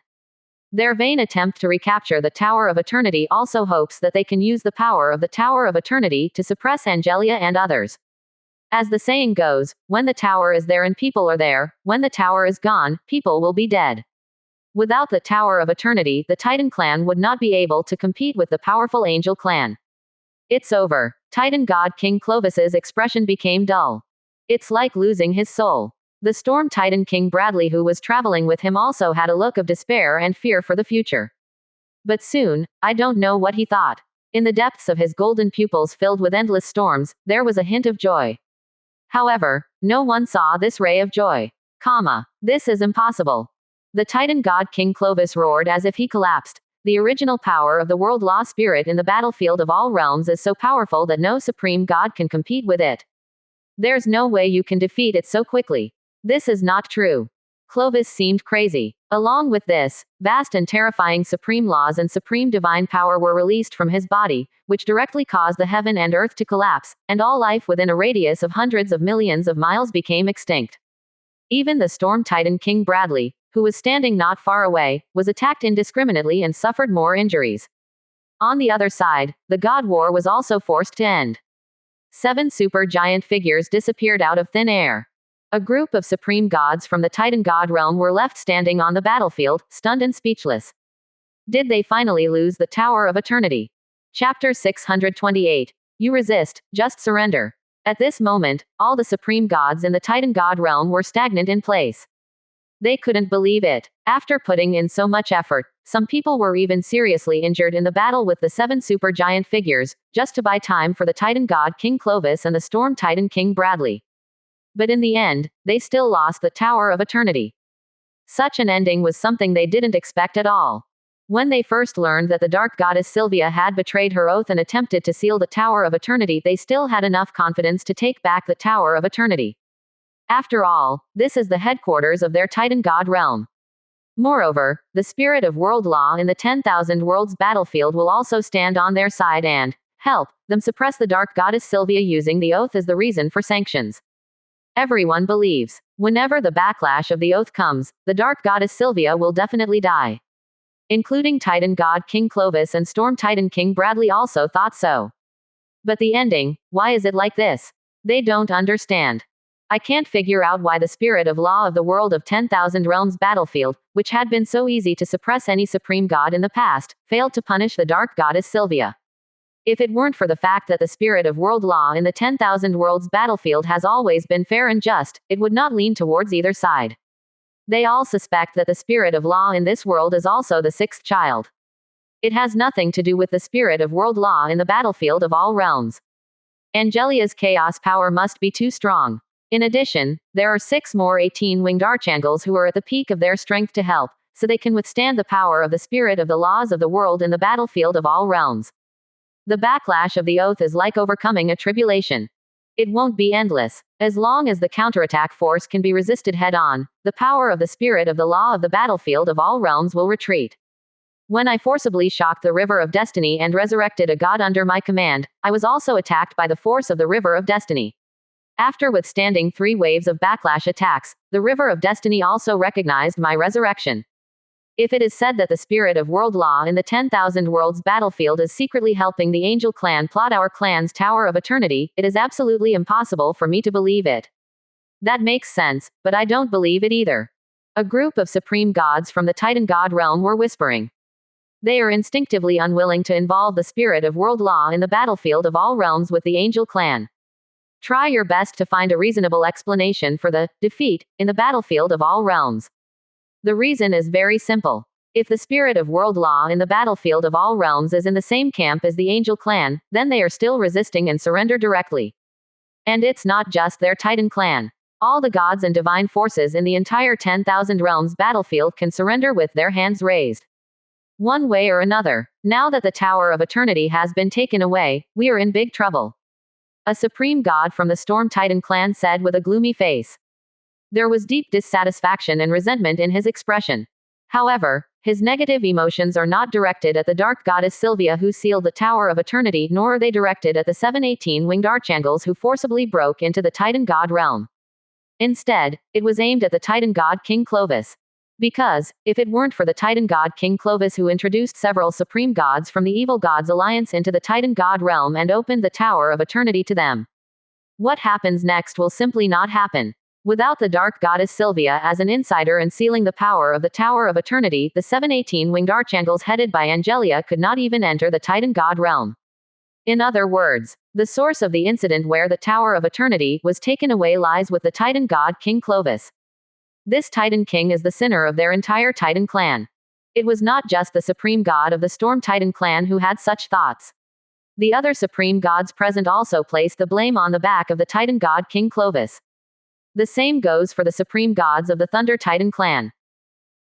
Their vain attempt to recapture the Tower of Eternity also hopes that they can use the power of the Tower of Eternity to suppress Angelia and others. As the saying goes, when the tower is there and people are there, when the tower is gone, people will be dead. Without the Tower of Eternity, the Titan clan would not be able to compete with the powerful Angel clan. "It's over." Titan God King Clovis's expression became dull. It's like losing his soul. The Storm Titan King Bradley, who was traveling with him, also had a look of despair and fear for the future. But soon, I don't know what he thought. In the depths of his golden pupils filled with endless storms, there was a hint of joy. However, no one saw this ray of joy. This is impossible. The Titan God King Clovis roared as if he collapsed. The original power of the world law spirit in the battlefield of all realms is so powerful that no supreme god can compete with it. There's no way you can defeat it so quickly. This is not true. Clovis seemed crazy. Along with this, vast and terrifying supreme laws and supreme divine power were released from his body, which directly caused the heaven and earth to collapse, and all life within a radius of hundreds of millions of miles became extinct. Even the Storm Titan King Bradley, who was standing not far away, was attacked indiscriminately and suffered more injuries. On the other side, the God War was also forced to end. 7 super giant figures disappeared out of thin air. A group of supreme gods from the Titan god realm were left standing on the battlefield, stunned and speechless. Did they finally lose the Tower of Eternity? Chapter 628. You resist, just surrender. At this moment, all the supreme gods in the Titan god realm were stagnant in place. They couldn't believe it. After putting in so much effort, some people were even seriously injured in the battle with the 7 super giant figures, just to buy time for the Titan god King Clovis and the Storm Titan King Bradley. But in the end, they still lost the Tower of Eternity. Such an ending was something they didn't expect at all. When they first learned that the Dark Goddess Sylvia had betrayed her oath and attempted to seal the Tower of Eternity, they still had enough confidence to take back the Tower of Eternity. After all, this is the headquarters of their Titan god realm. Moreover, the spirit of world law in the 10,000 worlds battlefield will also stand on their side and help them suppress the Dark Goddess Sylvia, using the oath as the reason for sanctions. Everyone believes, whenever the backlash of the oath comes, the Dark Goddess Sylvia will definitely die. Including Titan God King Clovis and Storm Titan King Bradley also thought so. But the ending, why is it like this? They don't understand. I can't figure out why the spirit of law of the world of 10,000 realms battlefield, which had been so easy to suppress any supreme god in the past, failed to punish the Dark Goddess Sylvia. If it weren't for the fact that the spirit of world law in the 10,000 worlds battlefield has always been fair and just, it would not lean towards either side. They all suspect that the spirit of law in this world is also the 6th child. It has nothing to do with the spirit of world law in the battlefield of all realms. Angelia's chaos power must be too strong. In addition, there are 6 more 18-winged archangels who are at the peak of their strength to help, so they can withstand the power of the spirit of the laws of the world in the battlefield of all realms. The backlash of the oath is like overcoming a tribulation. It won't be endless. As long as the counterattack force can be resisted head-on, the power of the spirit of the law of the battlefield of all realms will retreat. When I forcibly shocked the river of destiny and resurrected a god under my command, I was also attacked by the force of the river of destiny. After withstanding 3 waves of backlash attacks, the river of destiny also recognized my resurrection. If it is said that the spirit of world law in the 10,000 worlds battlefield is secretly helping the angel clan plot our clan's Tower of Eternity, it is absolutely impossible for me to believe it. That makes sense, but I don't believe it either. A group of supreme gods from the Titan god realm were whispering. They are instinctively unwilling to involve the spirit of world law in the battlefield of all realms with the angel clan. Try your best to find a reasonable explanation for the defeat in the battlefield of all realms. The reason is very simple. If the spirit of world law in the battlefield of all realms is in the same camp as the angel clan, then they are still resisting and surrender directly. And it's not just their Titan clan. All the gods and divine forces in the entire 10,000 realms battlefield can surrender with their hands raised. One way or another. Now that the Tower of Eternity has been taken away, we are in big trouble. A supreme god from the Storm Titan clan said with a gloomy face. There was deep dissatisfaction and resentment in his expression. However, his negative emotions are not directed at the dark goddess Sylvia who sealed the Tower of Eternity, nor are they directed at the 718-winged archangels who forcibly broke into the Titan god realm. Instead, it was aimed at the Titan god King Clovis. Because, if it weren't for the Titan god King Clovis who introduced several supreme gods from the Evil Gods Alliance into the Titan god realm and opened the Tower of Eternity to them, what happens next will simply not happen. Without the dark goddess Sylvia as an insider and sealing the power of the Tower of Eternity, the 718-winged archangels headed by Angelia could not even enter the Titan god realm. In other words, the source of the incident where the Tower of Eternity was taken away lies with the Titan god King Clovis. This Titan king is the sinner of their entire Titan clan. It was not just the supreme god of the Storm Titan clan who had such thoughts. The other supreme gods present also placed the blame on the back of the Titan god King Clovis. The same goes for the supreme gods of the Thunder Titan clan.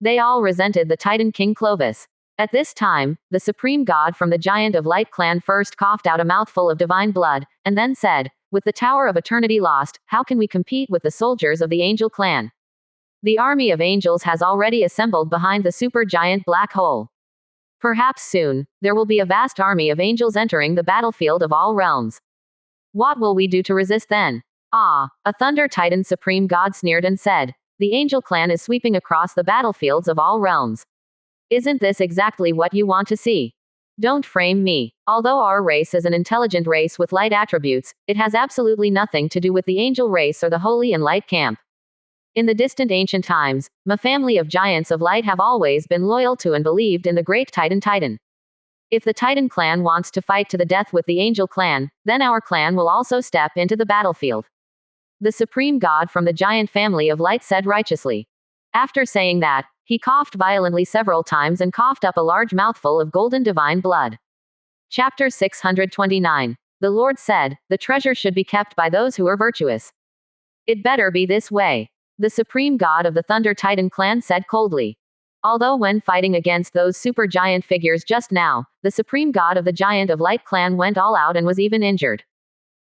They all resented the Titan King Clovis. At this time, the supreme god from the Giant of Light clan first coughed out a mouthful of divine blood, and then said, "With the Tower of Eternity lost, how can we compete with the soldiers of the Angel clan? The army of angels has already assembled behind the super giant black hole. Perhaps soon, there will be a vast army of angels entering the battlefield of all realms. What will we do to resist then?" A Thunder Titan Supreme God sneered and said, "The Angel clan is sweeping across the battlefields of all realms. Isn't this exactly what you want to see? Don't frame me. Although our race is an intelligent race with light attributes, it has absolutely nothing to do with the angel race or the holy and light camp. In the distant ancient times, my family of giants of light have always been loyal to and believed in the great Titan. If the Titan clan wants to fight to the death with the Angel clan, then our clan will also step into the battlefield." The supreme god from the giant family of light said righteously. After saying that, he coughed violently several times and coughed up a large mouthful of golden divine blood. Chapter 629. The Lord said, "The treasure should be kept by those who are virtuous. It better be this way." The supreme god of the Thunder Titan clan said coldly. Although when fighting against those super giant figures just now, the supreme god of the Giant of Light clan went all out and was even injured.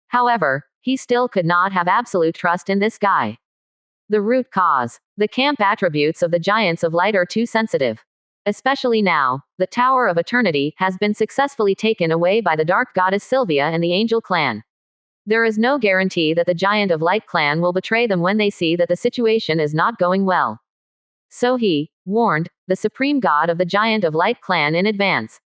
However, he still could not have absolute trust in this guy. The root cause. The camp attributes of the Giants of Light are too sensitive. Especially now, the Tower of Eternity has been successfully taken away by the Dark Goddess Sylvia and the Angel clan. There is no guarantee that the Giant of Light clan will betray them when they see that the situation is not going well. So he warned the supreme god of the Giant of Light clan in advance.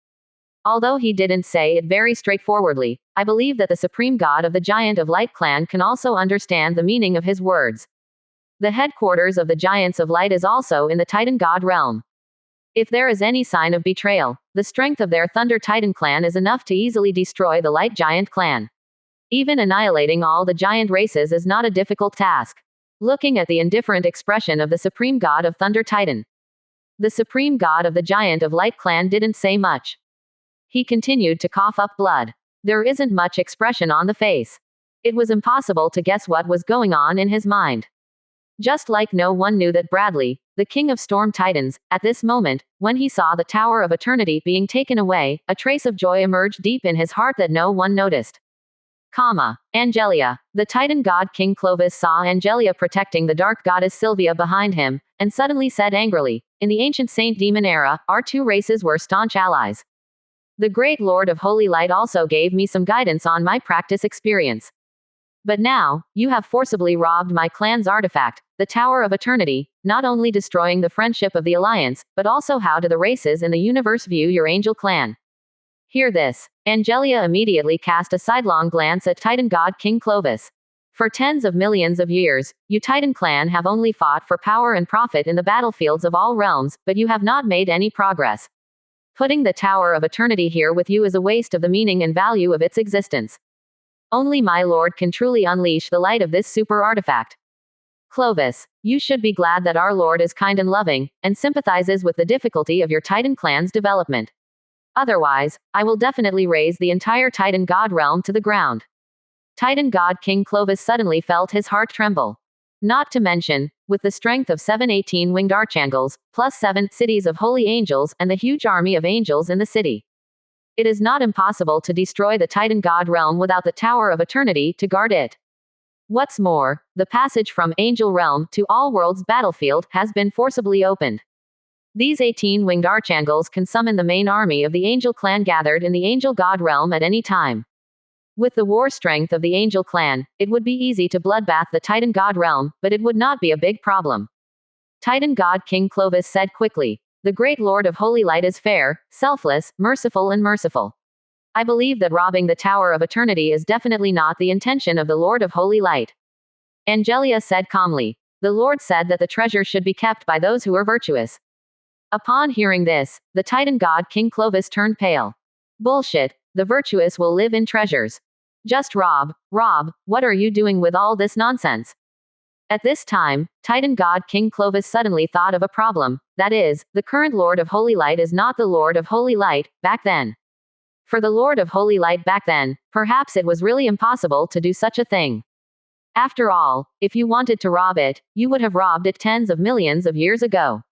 Although he didn't say it very straightforwardly, I believe that the supreme god of the Giant of Light clan can also understand the meaning of his words. The headquarters of the Giants of Light is also in the Titan god realm. If there is any sign of betrayal, the strength of their Thunder Titan clan is enough to easily destroy the Light Giant clan. Even annihilating all the giant races is not a difficult task. Looking at the indifferent expression of the supreme god of Thunder Titan, the supreme god of the Giant of Light clan didn't say much. He continued to cough up blood. There isn't much expression on the face. It was impossible to guess what was going on in his mind. Just like no one knew that Bradley, the king of Storm Titans, at this moment, when he saw the Tower of Eternity being taken away, a trace of joy emerged deep in his heart that no one noticed. Angelia. The Titan god King Clovis saw Angelia protecting the dark goddess Sylvia behind him, and suddenly said angrily, "In the ancient Saint Demon era, our two races were staunch allies. The great Lord of Holy Light also gave me some guidance on my practice experience. But now, you have forcibly robbed my clan's artifact, the Tower of Eternity, not only destroying the friendship of the Alliance, but also how do the races in the universe view your angel clan?" Hear this. Angelia immediately cast a sidelong glance at Titan god King Clovis. For tens of millions of years, you Titan clan have only fought for power and profit in the battlefields of all realms, but you have not made any progress. Putting the Tower of Eternity here with you is a waste of the meaning and value of its existence. Only my lord can truly unleash the light of this super artifact. Clovis, you should be glad that our lord is kind and loving, and sympathizes with the difficulty of your Titan clan's development. Otherwise, I will definitely raise the entire Titan god realm to the ground. Titan god King Clovis suddenly felt his heart tremble. Not to mention, with the strength of 718 winged archangels, plus 7 cities of holy angels, and the huge army of angels in the city. It is not impossible to destroy the Titan god realm without the Tower of Eternity to guard it. What's more, the passage from Angel Realm to All Worlds battlefield has been forcibly opened. These 18 winged archangels can summon the main army of the angel clan gathered in the angel god realm at any time. With the war strength of the angel clan, it would be easy to bloodbath the Titan god realm, but it would not be a big problem. Titan god King Clovis said quickly, "The great Lord of Holy Light is fair, selfless, merciful and merciful. I believe that robbing the Tower of Eternity is definitely not the intention of the Lord of Holy Light." Angelia said calmly, "The Lord said that the treasure should be kept by those who are virtuous." Upon hearing this, the Titan god King Clovis turned pale. Bullshit, the virtuous will live in treasures. Just rob, what are you doing with all this nonsense? At this time, Titan god King Clovis suddenly thought of a problem, that is, the current Lord of Holy Light is not the Lord of Holy Light, back then. For the Lord of Holy Light back then, perhaps it was really impossible to do such a thing. After all, if you wanted to rob it, you would have robbed it tens of millions of years ago.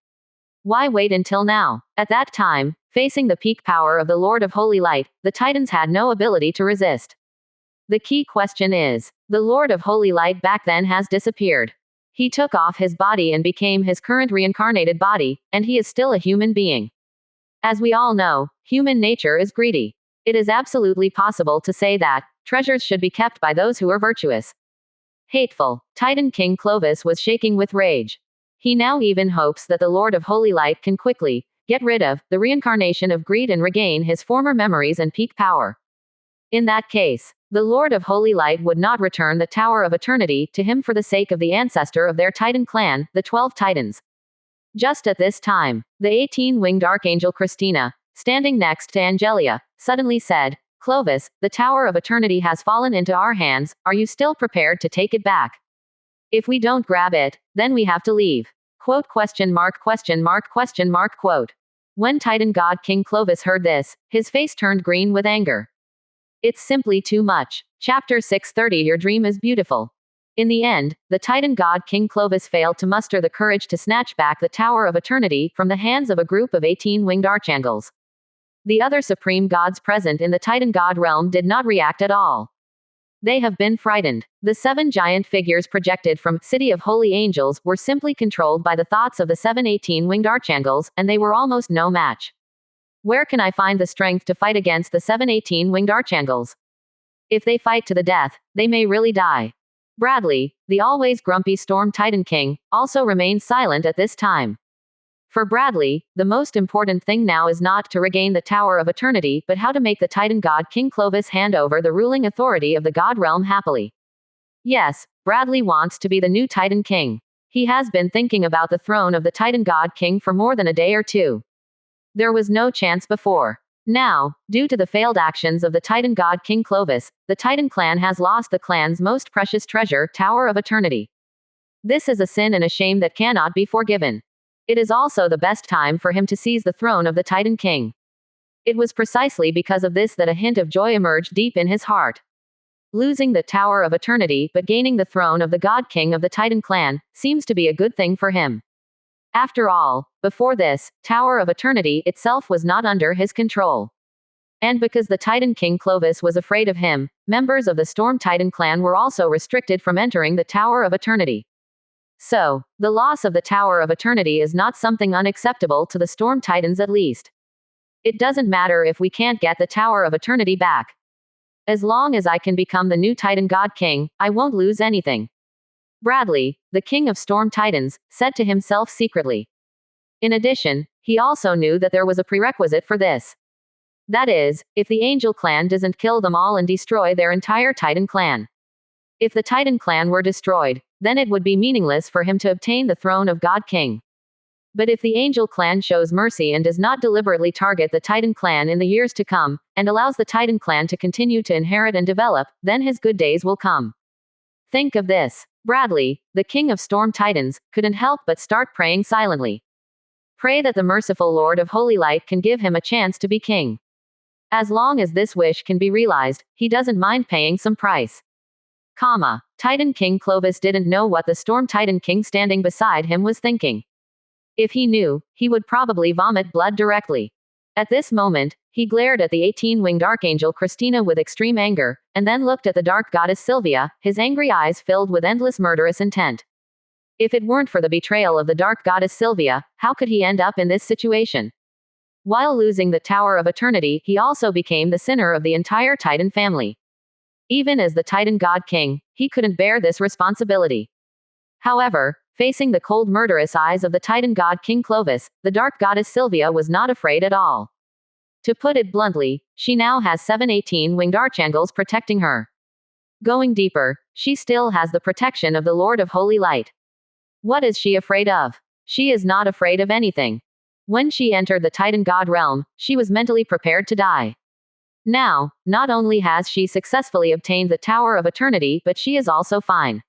Why wait until now? At that time, facing the peak power of the Lord of Holy Light, the Titans had no ability to resist. The key question is, the Lord of Holy Light back then has disappeared. He took off his body and became his current reincarnated body, and he is still a human being. As we all know, human nature is greedy. It is absolutely possible to say that treasures should be kept by those who are virtuous. Hateful. Titan King Clovis was shaking with rage. He now even hopes that the Lord of Holy Light can quickly get rid of the reincarnation of greed and regain his former memories and peak power. In that case, the Lord of Holy Light would not return the Tower of Eternity to him for the sake of the ancestor of their Titan clan, the 12 Titans. Just at this time, the 18-winged Archangel Christina, standing next to Angelia, suddenly said, "Clovis, the Tower of Eternity has fallen into our hands, are you still prepared to take it back? If we don't grab it, then we have to leave." Quote. When Titan god King Clovis heard this, his face turned green with anger. It's simply too much. Chapter 630. Your dream is beautiful. In the end, the Titan god King Clovis failed to muster the courage to snatch back the Tower of Eternity from the hands of a group of 18 winged archangels. The other supreme gods present in the Titan god realm did not react at all. They have been frightened. The 7 giant figures projected from City of Holy Angels were simply controlled by the thoughts of the 718 winged archangels, and they were almost no match. Where can I find the strength to fight against the 718 winged archangels? If they fight to the death, they may really die. Bradley, the always grumpy Storm Titan King, also remained silent at this time. For Bradley, the most important thing now is not to regain the Tower of Eternity, but how to make the Titan god King Clovis hand over the ruling authority of the god realm happily. Yes, Bradley wants to be the new Titan King. He has been thinking about the throne of the Titan god King for more than a day or two. There was no chance before. Now, due to the failed actions of the Titan god King Clovis, the Titan clan has lost the clan's most precious treasure, Tower of Eternity. This is a sin and a shame that cannot be forgiven. It is also the best time for him to seize the throne of the Titan King. It was precisely because of this that a hint of joy emerged deep in his heart. Losing the Tower of Eternity but gaining the throne of the God King of the Titan clan seems to be a good thing for him. After all, before this, Tower of Eternity itself was not under his control. And because the Titan King Clovis was afraid of him, members of the Storm Titan clan were also restricted from entering the Tower of Eternity. So, the loss of the Tower of Eternity is not something unacceptable to the Storm Titans at least. It doesn't matter if we can't get the Tower of Eternity back. As long as I can become the new Titan God King, I won't lose anything. Bradley, the king of Storm Titans, said to himself secretly. In addition, he also knew that there was a prerequisite for this. That is, if the Angel clan doesn't kill them all and destroy their entire Titan clan. If the Titan clan were destroyed, then it would be meaningless for him to obtain the throne of God King. But if the Angel clan shows mercy and does not deliberately target the Titan clan in the years to come, and allows the Titan clan to continue to inherit and develop, then his good days will come. Think of this. Bradley, the king of Storm Titans, couldn't help but start praying silently. Pray that the merciful Lord of Holy Light can give him a chance to be king. As long as this wish can be realized, he doesn't mind paying some price. Titan King Clovis didn't know what the Storm Titan King standing beside him was thinking. If he knew, he would probably vomit blood directly. At this moment, he glared at the 18-winged Archangel Christina with extreme anger, and then looked at the Dark Goddess Sylvia, his angry eyes filled with endless murderous intent. If it weren't for the betrayal of the Dark Goddess Sylvia, how could he end up in this situation? While losing the Tower of Eternity, he also became the sinner of the entire Titan family. Even as the Titan God King, he couldn't bear this responsibility. However, facing the cold murderous eyes of the Titan God King Clovis, the Dark Goddess Sylvia was not afraid at all. To put it bluntly, she now has 7 18-winged archangels protecting her. Going deeper, she still has the protection of the Lord of Holy Light. What is she afraid of? She is not afraid of anything. When she entered the Titan God realm, she was mentally prepared to die. Now, not only has she successfully obtained the Tower of Eternity, but she is also fine.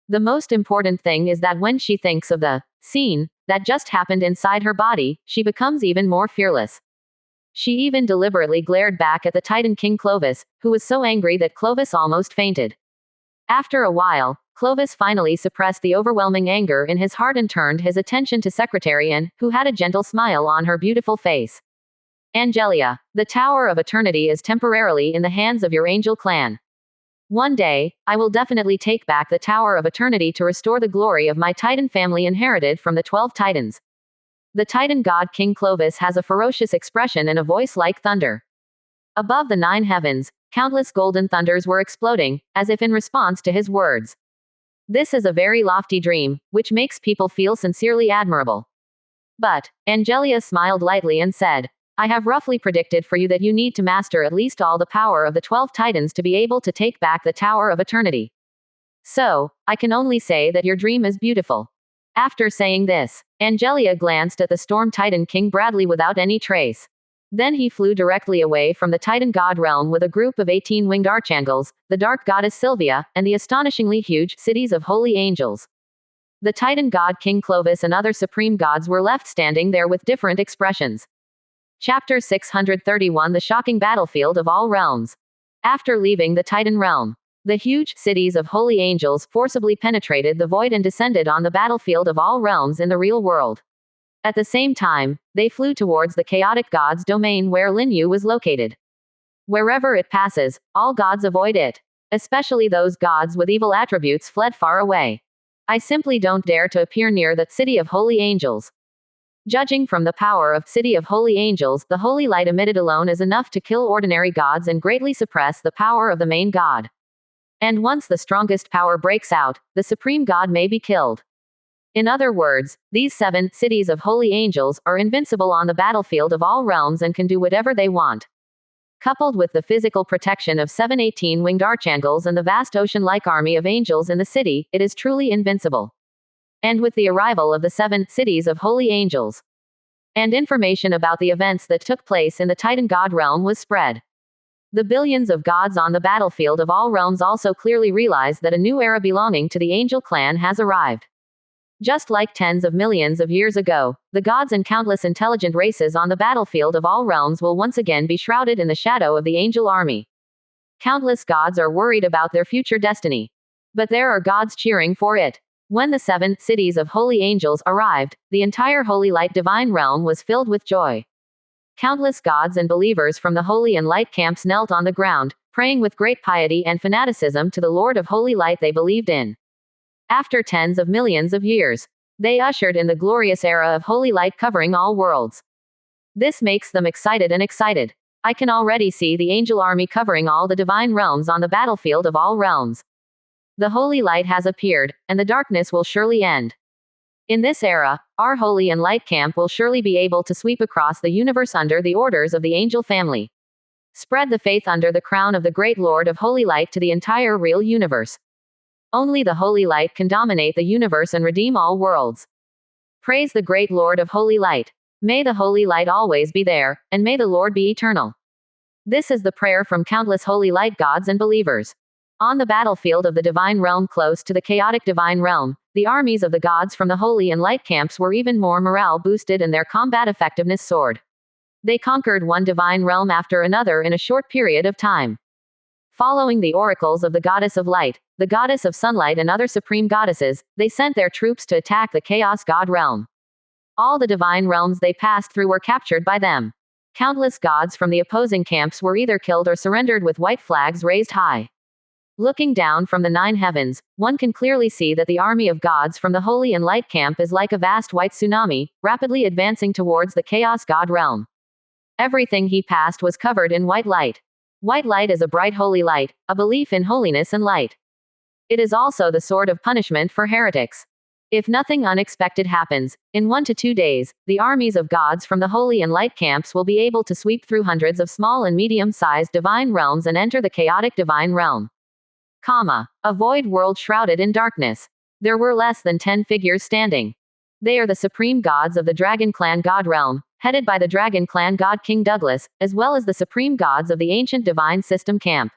The most important thing is that when she thinks of the scene that just happened inside her body, she becomes even more fearless. She even deliberately glared back at the Titan King Clovis, who was so angry that Clovis almost fainted. After a while, Clovis finally suppressed the overwhelming anger in his heart and turned his attention to Secretary Anne, who had a gentle smile on her beautiful face. Angelia, the Tower of Eternity is temporarily in the hands of your Angel clan. One day, I will definitely take back the Tower of Eternity to restore the glory of my Titan family inherited from the 12 Titans. The Titan God King Clovis has a ferocious expression and a voice like thunder. Above the 9 heavens, countless golden thunders were exploding, as if in response to his words. This is a very lofty dream, which makes people feel sincerely admirable. But, Angelia smiled lightly and said, I have roughly predicted for you that you need to master at least all the power of the 12 Titans to be able to take back the Tower of Eternity. So, I can only say that your dream is beautiful. After saying this, Angelia glanced at the Storm Titan King Bradley without any trace. Then he flew directly away from the Titan God realm with a group of 18-winged archangels, the Dark Goddess Sylvia, and the astonishingly huge cities of holy angels. The Titan God King Clovis and other supreme gods were left standing there with different expressions. Chapter 631 The Shocking Battlefield of All Realms. After leaving the Titan realm, the huge cities of holy angels forcibly penetrated the void and descended on the battlefield of all realms in the real world. At the same time, they flew towards the chaotic god's domain where Lin Yu was located. Wherever it passes, all gods avoid it. Especially those gods with evil attributes fled far away. I simply don't dare to appear near that city of holy angels. Judging from the power of City of Holy Angels, the holy light emitted alone is enough to kill ordinary gods and greatly suppress the power of the main god. And once the strongest power breaks out, the supreme god may be killed. In other words, these 7 cities of holy angels are invincible on the battlefield of all realms and can do whatever they want. Coupled with the physical protection of 7 18-winged archangels and the vast ocean-like army of angels in the city, it is truly invincible. And with the arrival of the 7 cities of holy angels, and information about the events that took place in the Titan God realm was spread. The billions of gods on the battlefield of all realms also clearly realized that a new era belonging to the Angel clan has arrived. Just like tens of millions of years ago, the gods and countless intelligent races on the battlefield of all realms will once again be shrouded in the shadow of the angel army. Countless gods are worried about their future destiny. But there are gods cheering for it. When the 7 cities of holy angels arrived, the entire holy light divine realm was filled with joy. Countless gods and believers from the Holy and Light camps knelt on the ground, praying with great piety and fanaticism to the Lord of Holy Light they believed in. After tens of millions of years, they ushered in the glorious era of Holy Light covering all worlds. This makes them excited and excited. I can already see the angel army covering all the divine realms on the battlefield of all realms. The Holy Light has appeared, and the darkness will surely end. In this era, our Holy and Light camp will surely be able to sweep across the universe under the orders of the angel family. Spread the faith under the crown of the great Lord of Holy Light to the entire real universe. Only the Holy Light can dominate the universe and redeem all worlds. Praise the great Lord of Holy Light. May the Holy Light always be there, and may the Lord be eternal. This is the prayer from countless Holy Light gods and believers. On the battlefield of the divine realm close to the chaotic divine realm, the armies of the gods from the Holy and Light camps were even more morale boosted and their combat effectiveness soared. They conquered one divine realm after another in a short period of time. Following the oracles of the goddess of light, the goddess of sunlight and other supreme goddesses, they sent their troops to attack the chaos god realm. All the divine realms they passed through were captured by them. Countless gods from the opposing camps were either killed or surrendered with white flags raised high. Looking down from the 9 heavens, one can clearly see that the army of gods from the Holy and Light camp is like a vast white tsunami, rapidly advancing towards the chaos god realm. Everything he passed was covered in white light. White light is a bright holy light, a belief in holiness and light. It is also the sword of punishment for heretics. If nothing unexpected happens, in 1 to 2 days, the armies of gods from the Holy and Light camps will be able to sweep through hundreds of small and medium-sized divine realms and enter the chaotic divine realm. A void world shrouded in darkness. There were less than 10 figures standing. They are the supreme gods of the Dragon Clan God realm, headed by the Dragon Clan God King Douglas, as well as the supreme gods of the ancient divine system camp.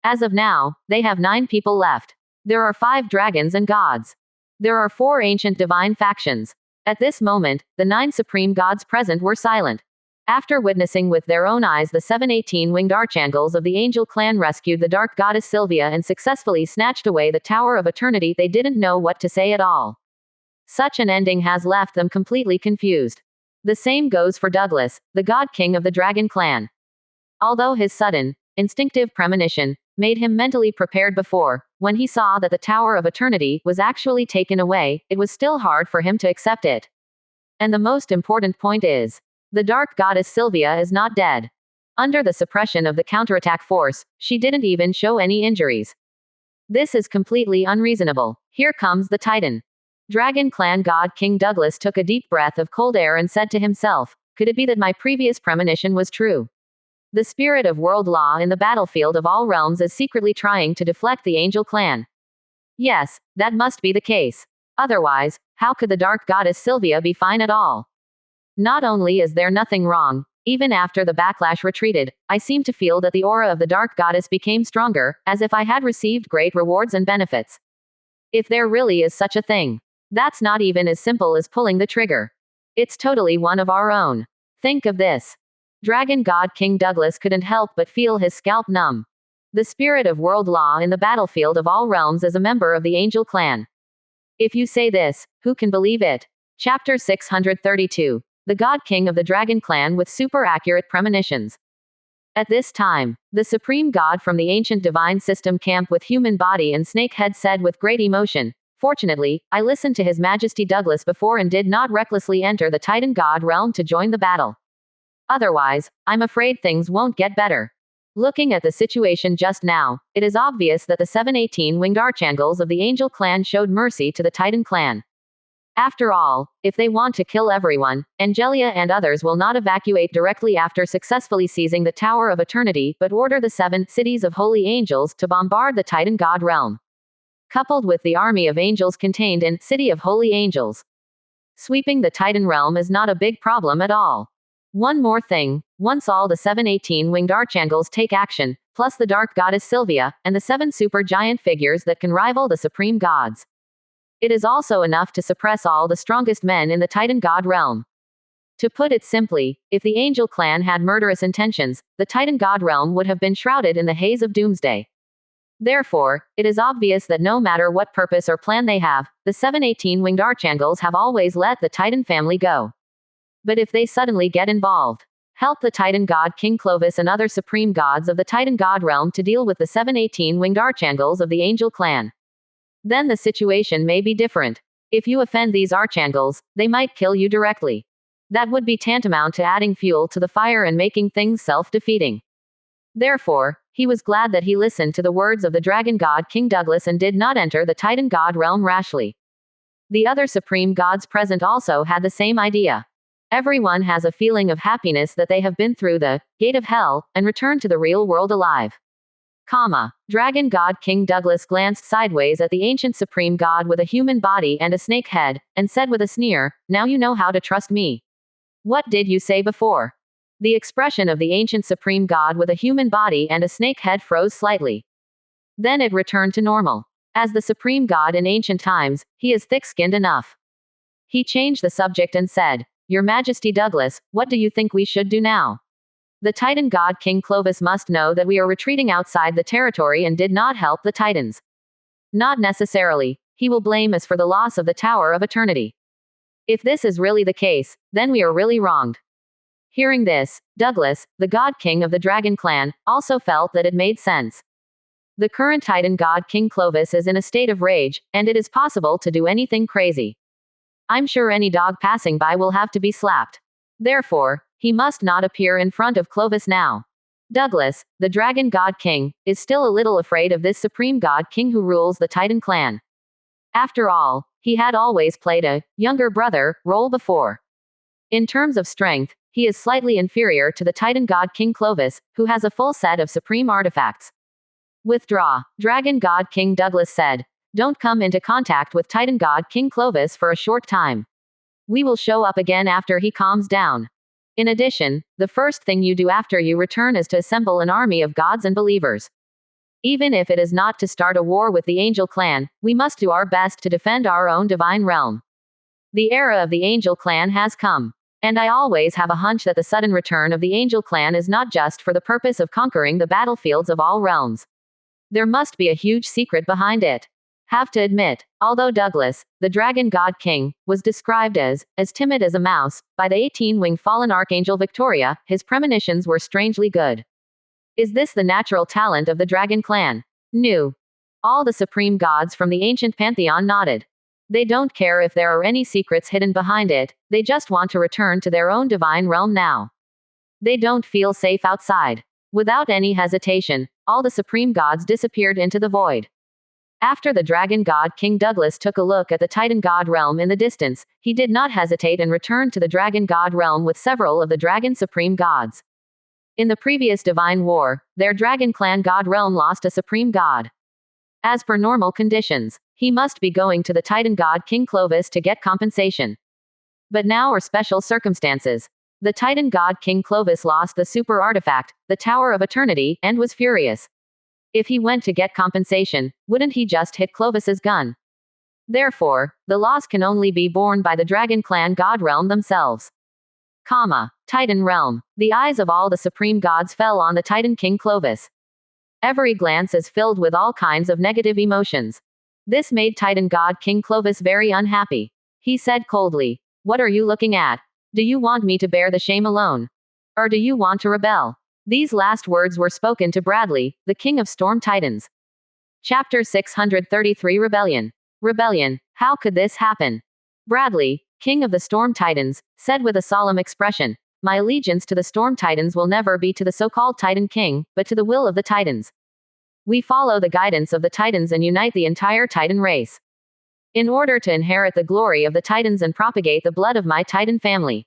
As of now, they have 9 people left. There are 5 dragons and gods. There are 4 ancient divine factions. At this moment, the 9 supreme gods present were silent. After witnessing with their own eyes the 7 18-winged archangels of the angel clan rescued the dark goddess Sylvia and successfully snatched away the Tower of Eternity, they didn't know what to say at all. Such an ending has left them completely confused. The same goes for Douglas, the God King of the Dragon Clan. Although his sudden, instinctive premonition made him mentally prepared before, when he saw that the Tower of Eternity was actually taken away, it was still hard for him to accept it. And the most important point is, the dark goddess Sylvia is not dead. Under the suppression of the counterattack force, she didn't even show any injuries. This is completely unreasonable. Here comes the Titan. Dragon Clan God King Douglas took a deep breath of cold air and said to himself, could it be that my previous premonition was true? The spirit of world law in the battlefield of all realms is secretly trying to deflect the angel clan. Yes, that must be the case. Otherwise, how could the dark goddess Sylvia be fine at all? Not only is there nothing wrong, even after the backlash retreated, I seem to feel that the aura of the dark goddess became stronger, as if I had received great rewards and benefits. If there really is such a thing, that's not even as simple as pulling the trigger. It's totally one of our own. Think of this. Dragon God King Douglas couldn't help but feel his scalp numb. The spirit of world law in the battlefield of all realms is a member of the angel clan. If you say this, who can believe it? Chapter 632. The God King of the Dragon Clan with super accurate premonitions. At this time, the supreme god from the ancient divine system camp with human body and snake head said with great emotion, fortunately, I listened to His Majesty Douglas before and did not recklessly enter the Titan God realm to join the battle. Otherwise, I'm afraid things won't get better. Looking at the situation just now, it is obvious that the 7 18-winged archangels of the angel clan showed mercy to the Titan clan. After all, if they want to kill everyone, Angelia and others will not evacuate directly after successfully seizing the Tower of Eternity, but order the 7 cities of holy angels to bombard the Titan God realm. Coupled with the army of angels contained in City of Holy Angels. Sweeping the Titan realm is not a big problem at all. One more thing, once all the 7 18-winged archangels take action, plus the dark goddess Sylvia, and the 7 super giant figures that can rival the supreme gods. It is also enough to suppress all the strongest men in the Titan God realm. To put it simply, if the angel clan had murderous intentions, the Titan God realm would have been shrouded in the haze of doomsday. Therefore, it is obvious that no matter what purpose or plan they have, the 7 18-winged archangels have always let the Titan family go. But if they suddenly get involved, Help the Titan god King Clovis and other supreme gods of the Titan god realm to deal with the 718 winged archangels of the angel clan. Then the situation may be different. If you offend these archangels, they might kill you directly. That would be tantamount to adding fuel to the fire and making things self-defeating. Therefore, he was glad that he listened to the words of the dragon god King Douglas and did not enter the Titan god realm rashly. The other supreme gods present also had the same idea. Everyone has a feeling of happiness that they have been through the gate of hell and returned to the real world alive. Dragon god King Douglas glanced sideways at the ancient supreme god with a human body and a snake head, and said with a sneer, "Now you know how to trust me. What did you say before?" The expression of the ancient supreme god with a human body and a snake head froze slightly. Then it returned to normal. As the supreme god in ancient times, he is thick-skinned enough. He changed the subject and said, "Your Majesty Douglas, what do you think we should do now? The Titan god King Clovis must know that we are retreating outside the territory and did not help the Titans." "Not necessarily. He will blame us for the loss of the Tower of Eternity. If this is really the case, then we are really wronged." Hearing this, Douglas, the god king of the dragon clan, also felt that it made sense. The current Titan god King Clovis is in a state of rage, and it is possible to do anything crazy. I'm sure any dog passing by will have to be slapped. Therefore, he must not appear in front of Clovis now. Douglas, the dragon god king, is still a little afraid of this supreme god king who rules the Titan clan. After all, he had always played a younger brother role before. In terms of strength, he is slightly inferior to the Titan god King Clovis, who has a full set of supreme artifacts. "Withdraw," Dragon god King Douglas said. "Don't come into contact with Titan god King Clovis for a short time. We will show up again after he calms down. In addition, the first thing you do after you return is to assemble an army of gods and believers. Even if it is not to start a war with the Angel clan, we must do our best to defend our own divine realm. The era of the Angel clan has come. And I always have a hunch that the sudden return of the Angel clan is not just for the purpose of conquering the battlefields of all realms. There must be a huge secret behind it. Have to admit, although Douglas, the dragon god king, was described as timid as a mouse, by the 18-winged fallen archangel Victoria, his premonitions were strangely good. Is this the natural talent of the dragon clan? No. All the supreme gods from the ancient pantheon nodded. They don't care if there are any secrets hidden behind it, they just want to return to their own divine realm now. They don't feel safe outside. Without any hesitation, all the supreme gods disappeared into the void. After the dragon god King Douglas took a look at the Titan god realm in the distance, he did not hesitate and returned to the dragon god realm with several of the dragon supreme gods. In the previous divine war, their dragon clan god realm lost a supreme god. As per normal conditions, he must be going to the Titan god King Clovis to get compensation. But now are special circumstances. The Titan god King Clovis lost the super artifact, the Tower of Eternity, and was furious. If he went to get compensation, wouldn't he just hit Clovis's gun? Therefore, the loss can only be borne by the Dragon Clan God Realm themselves. Titan Realm. The eyes of all the supreme gods fell on the Titan King Clovis. Every glance is filled with all kinds of negative emotions. This made Titan God King Clovis very unhappy. He said coldly, "What are you looking at? Do you want me to bear the shame alone? Or do you want to rebel?" These last words were spoken to Bradley, the king of Storm Titans. Chapter 633 Rebellion. Rebellion. How could this happen? Bradley, king of the Storm Titans, said with a solemn expression, "My allegiance to the Storm Titans will never be to the so-called Titan King, but to the will of the Titans. We follow the guidance of the Titans and unite the entire Titan race. In order to inherit the glory of the Titans and propagate the blood of my Titan family.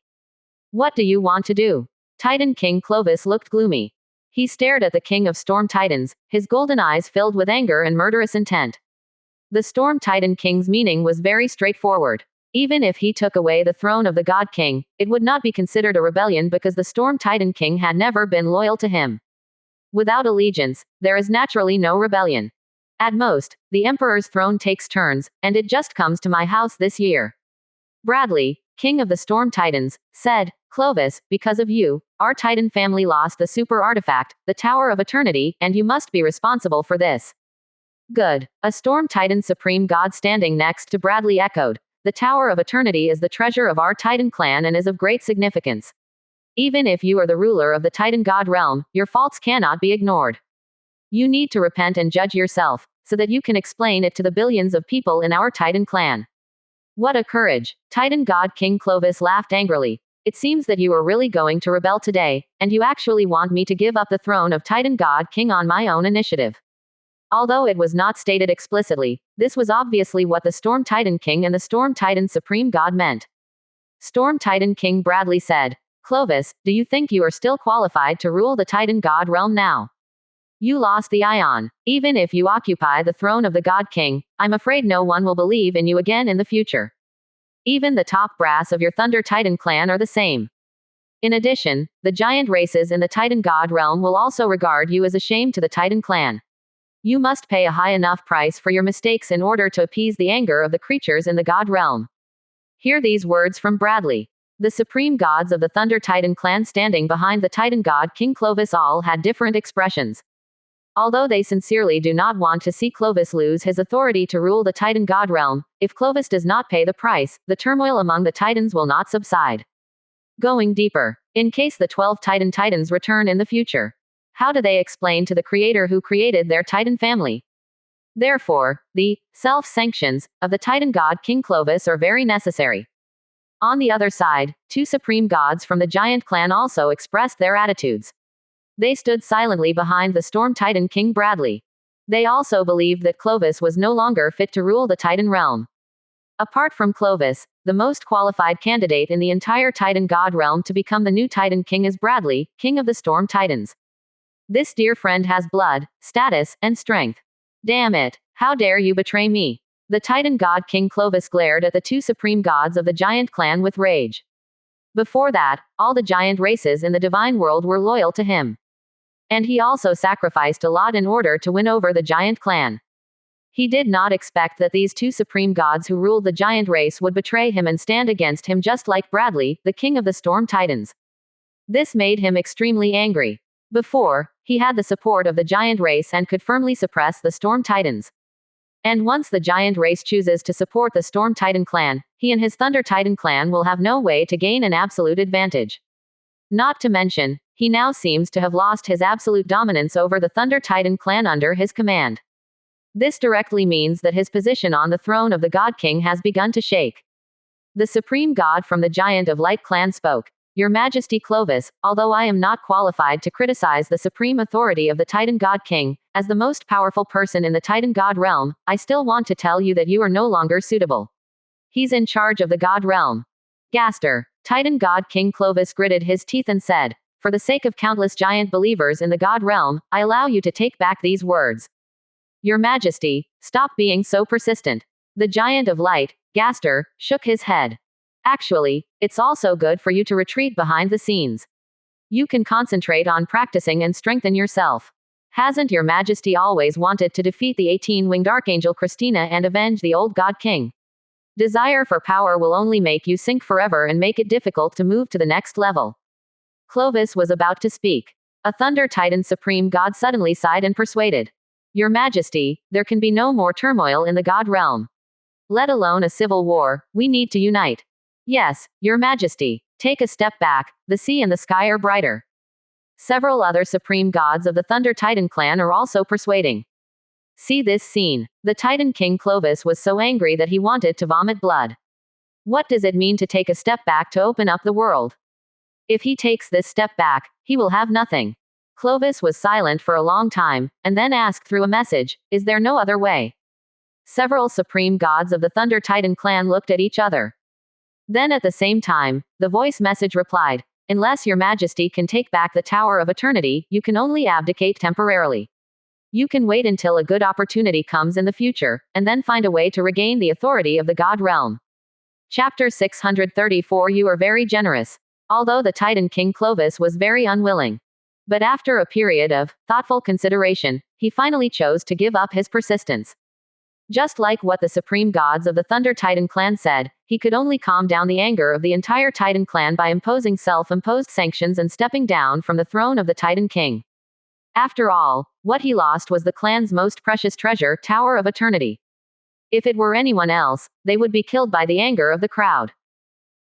What do you want to do?" Titan King Clovis looked gloomy. He stared at the king of Storm Titans, his golden eyes filled with anger and murderous intent. The Storm Titan King's meaning was very straightforward. Even if he took away the throne of the God King, it would not be considered a rebellion because the Storm Titan King had never been loyal to him. Without allegiance, there is naturally no rebellion. At most, the Emperor's throne takes turns, and it just comes to my house this year. Bradley, king of the Storm Titans, said, "Clovis, because of you, our Titan family lost the super artifact, the Tower of Eternity, and you must be responsible for this." Good. A Storm Titan supreme god standing next to Bradley echoed, "The Tower of Eternity is the treasure of our Titan clan and is of great significance. Even if you are the ruler of the Titan God realm, your faults cannot be ignored. You need to repent and judge yourself, so that you can explain it to the billions of people in our Titan clan. What a courage! Titan God King Clovis laughed angrily. It seems that you are really going to rebel today, and you actually want me to give up the throne of Titan God King on my own initiative. Although it was not stated explicitly, this was obviously what the Storm Titan King and the Storm Titan Supreme God meant. Storm Titan King Bradley said, Clovis, do you think you are still qualified to rule the Titan God realm now? You lost the Ion. Even if you occupy the throne of the God King, I'm afraid no one will believe in you again in the future. Even the top brass of your Thunder Titan clan are the same. In addition, the giant races in the Titan God realm will also regard you as a shame to the Titan clan. You must pay a high enough price for your mistakes in order to appease the anger of the creatures in the God realm. Hear these words from Bradley. The supreme gods of the Thunder Titan clan standing behind the Titan God King Clovis all had different expressions. Although they sincerely do not want to see Clovis lose his authority to rule the Titan God realm, if Clovis does not pay the price, the turmoil among the Titans will not subside. Going deeper, in case the 12 Titans return in the future, how do they explain to the creator who created their Titan family? Therefore, the self-sanctions of the Titan God King Clovis are very necessary. On the other side, two supreme gods from the giant clan also expressed their attitudes. They stood silently behind the Storm Titan King Bradley. They also believed that Clovis was no longer fit to rule the Titan realm. Apart from Clovis, the most qualified candidate in the entire Titan God realm to become the new Titan King is Bradley, King of the Storm Titans. This dear friend has blood, status, and strength. Damn it, how dare you betray me? The Titan God King Clovis glared at the two supreme gods of the giant clan with rage. Before that, all the giant races in the divine world were loyal to him. And he also sacrificed a lot in order to win over the giant clan. He did not expect that these two supreme gods who ruled the giant race would betray him and stand against him just like Bradley, the king of the Storm Titans. This made him extremely angry. Before, he had the support of the giant race and could firmly suppress the Storm Titans. And once the giant race chooses to support the Storm Titan clan, he and his Thunder Titan clan will have no way to gain an absolute advantage. Not to mention, he now seems to have lost his absolute dominance over the Thunder Titan clan under his command. This directly means that his position on the throne of the God King has begun to shake. The supreme god from the Giant of Light clan spoke. Your Majesty Clovis, although I am not qualified to criticize the supreme authority of the Titan God King, as the most powerful person in the Titan God realm, I still want to tell you that you are no longer suitable. He's in charge of the God realm. Gaster, Titan God King Clovis gritted his teeth and said, for the sake of countless giant believers in the God realm, I allow you to take back these words. Your Majesty, stop being so persistent. The Giant of Light, Gaster, shook his head. Actually, it's also good for you to retreat behind the scenes. You can concentrate on practicing and strengthen yourself. Hasn't Your Majesty always wanted to defeat the 18-winged Archangel Christina and avenge the old God King? Desire for power will only make you sink forever and make it difficult to move to the next level. Clovis was about to speak. A Thunder Titan Supreme God suddenly sighed and persuaded. Your Majesty, there can be no more turmoil in the God realm. Let alone a civil war, we need to unite. Yes, Your Majesty, take a step back, the sea and the sky are brighter. Several other supreme gods of the Thunder Titan clan are also persuading. See this scene. The Titan King Clovis was so angry that he wanted to vomit blood. What does it mean to take a step back to open up the world? If he takes this step back, he will have nothing. Clovis was silent for a long time, and then asked through a message, is there no other way? Several supreme gods of the Thunder Titan clan looked at each other. Then at the same time, the voice message replied, unless Your Majesty can take back the Tower of Eternity, you can only abdicate temporarily. You can wait until a good opportunity comes in the future, and then find a way to regain the authority of the God realm. Chapter 634 You are very generous. Although the Titan King Clovis was very unwilling. But after a period of thoughtful consideration, he finally chose to give up his persistence. Just like what the supreme gods of the Thunder Titan clan said, he could only calm down the anger of the entire Titan clan by imposing self-imposed sanctions and stepping down from the throne of the Titan King. After all, what he lost was the clan's most precious treasure, Tower of Eternity. If it were anyone else, they would be killed by the anger of the crowd.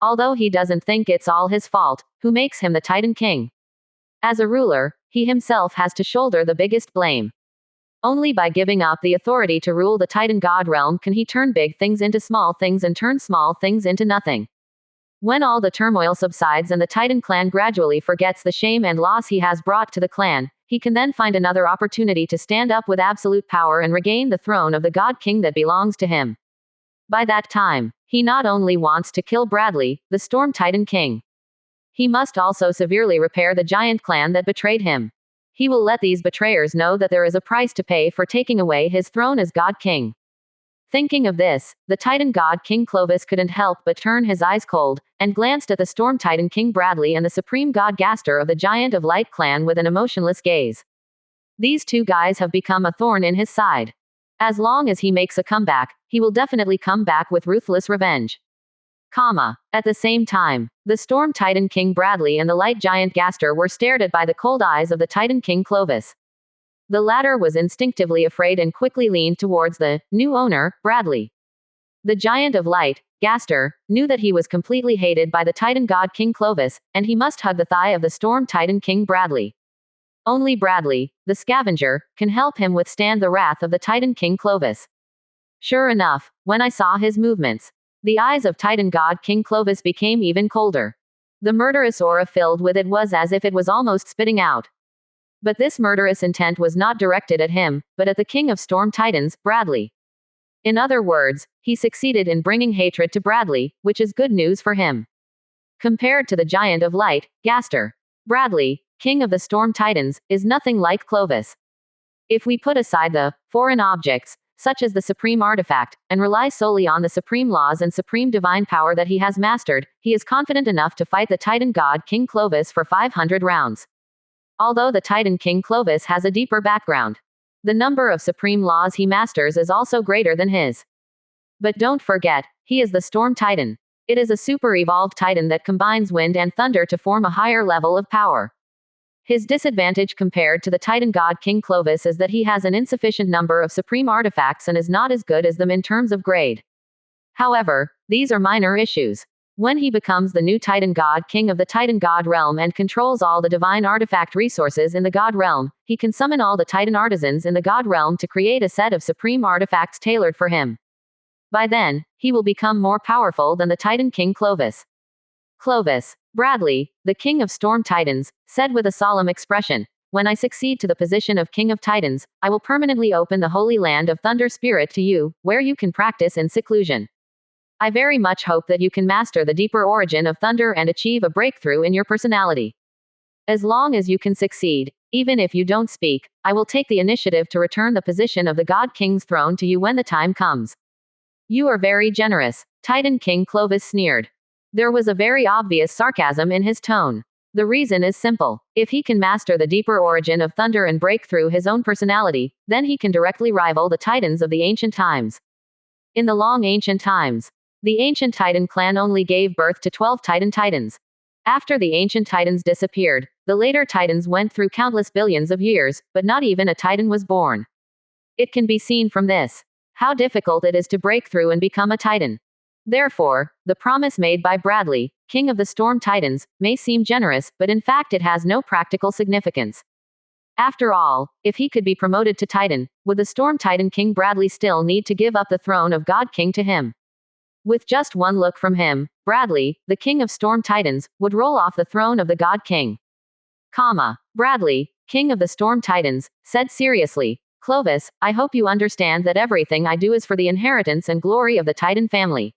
although he doesn't think it's all his fault, who makes him the Titan King. As a ruler, he himself has to shoulder the biggest blame. Only by giving up the authority to rule the Titan God realm can he turn big things into small things and turn small things into nothing. When all the turmoil subsides and the Titan clan gradually forgets the shame and loss he has brought to the clan, he can then find another opportunity to stand up with absolute power and regain the throne of the God King that belongs to him. By that time, he not only wants to kill Bradley, the Storm Titan King. He must also severely repair the giant clan that betrayed him. He will let these betrayers know that there is a price to pay for taking away his throne as God King. Thinking of this, the Titan God King Clovis couldn't help but turn his eyes cold, and glanced at the Storm Titan King Bradley and the Supreme God Gaster of the Giant of Light clan with an emotionless gaze. These two guys have become a thorn in his side. As long as he makes a comeback, he will definitely come back with ruthless revenge. At the same time, the Storm Titan King Bradley and the Light Giant Gaster were stared at by the cold eyes of the Titan King Clovis. The latter was instinctively afraid and quickly leaned towards the new owner, Bradley. The Giant of Light, Gaster, knew that he was completely hated by the Titan God King Clovis, and he must hug the thigh of the Storm Titan King Bradley. Only Bradley, the scavenger, can help him withstand the wrath of the Titan King Clovis. Sure enough, when I saw his movements, the eyes of Titan God King Clovis became even colder. The murderous aura filled with it was as if it was almost spitting out. But this murderous intent was not directed at him, but at the King of Storm Titans, Bradley. In other words, he succeeded in bringing hatred to Bradley, which is good news for him. Compared to the Giant of Light, Gaster, Bradley, King of the Storm Titans, is nothing like Clovis. If we put aside the foreign objects, such as the supreme artifact, and rely solely on the supreme laws and supreme divine power that he has mastered, he is confident enough to fight the Titan God King Clovis for 500 rounds. Although the Titan King Clovis has a deeper background, the number of supreme laws he masters is also greater than his. But don't forget, he is the Storm Titan. It is a super-evolved Titan that combines wind and thunder to form a higher level of power. His disadvantage compared to the Titan God King Clovis is that he has an insufficient number of supreme artifacts and is not as good as them in terms of grade. However, these are minor issues. When he becomes the new Titan God King of the Titan God realm and controls all the divine artifact resources in the God realm, he can summon all the Titan artisans in the God realm to create a set of supreme artifacts tailored for him. By then, he will become more powerful than the Titan King Clovis. Clovis, Bradley, the King of Storm Titans, said with a solemn expression, "When I succeed to the position of King of Titans, I will permanently open the Holy Land of Thunder Spirit to you, where you can practice in seclusion. I very much hope that you can master the deeper origin of thunder and achieve a breakthrough in your personality. As long as you can succeed, even if you don't speak, I will take the initiative to return the position of the God King's throne to you when the time comes." "You are very generous," Titan King Clovis sneered. There was a very obvious sarcasm in his tone. The reason is simple. If he can master the deeper origin of thunder and break through his own personality, then he can directly rival the Titans of the ancient times. In the long ancient times, the ancient Titan clan only gave birth to 12 Titans. After the ancient Titans disappeared, the later Titans went through countless billions of years, but not even a Titan was born. It can be seen from this how difficult it is to break through and become a Titan. Therefore, the promise made by Bradley, King of the Storm Titans, may seem generous, but in fact it has no practical significance. After all, if he could be promoted to Titan, would the Storm Titan King Bradley still need to give up the throne of God King to him? With just one look from him, Bradley, the King of Storm Titans, would roll off the throne of the God King. Bradley, King of the Storm Titans, said seriously, "Clovis, I hope you understand that everything I do is for the inheritance and glory of the Titan family.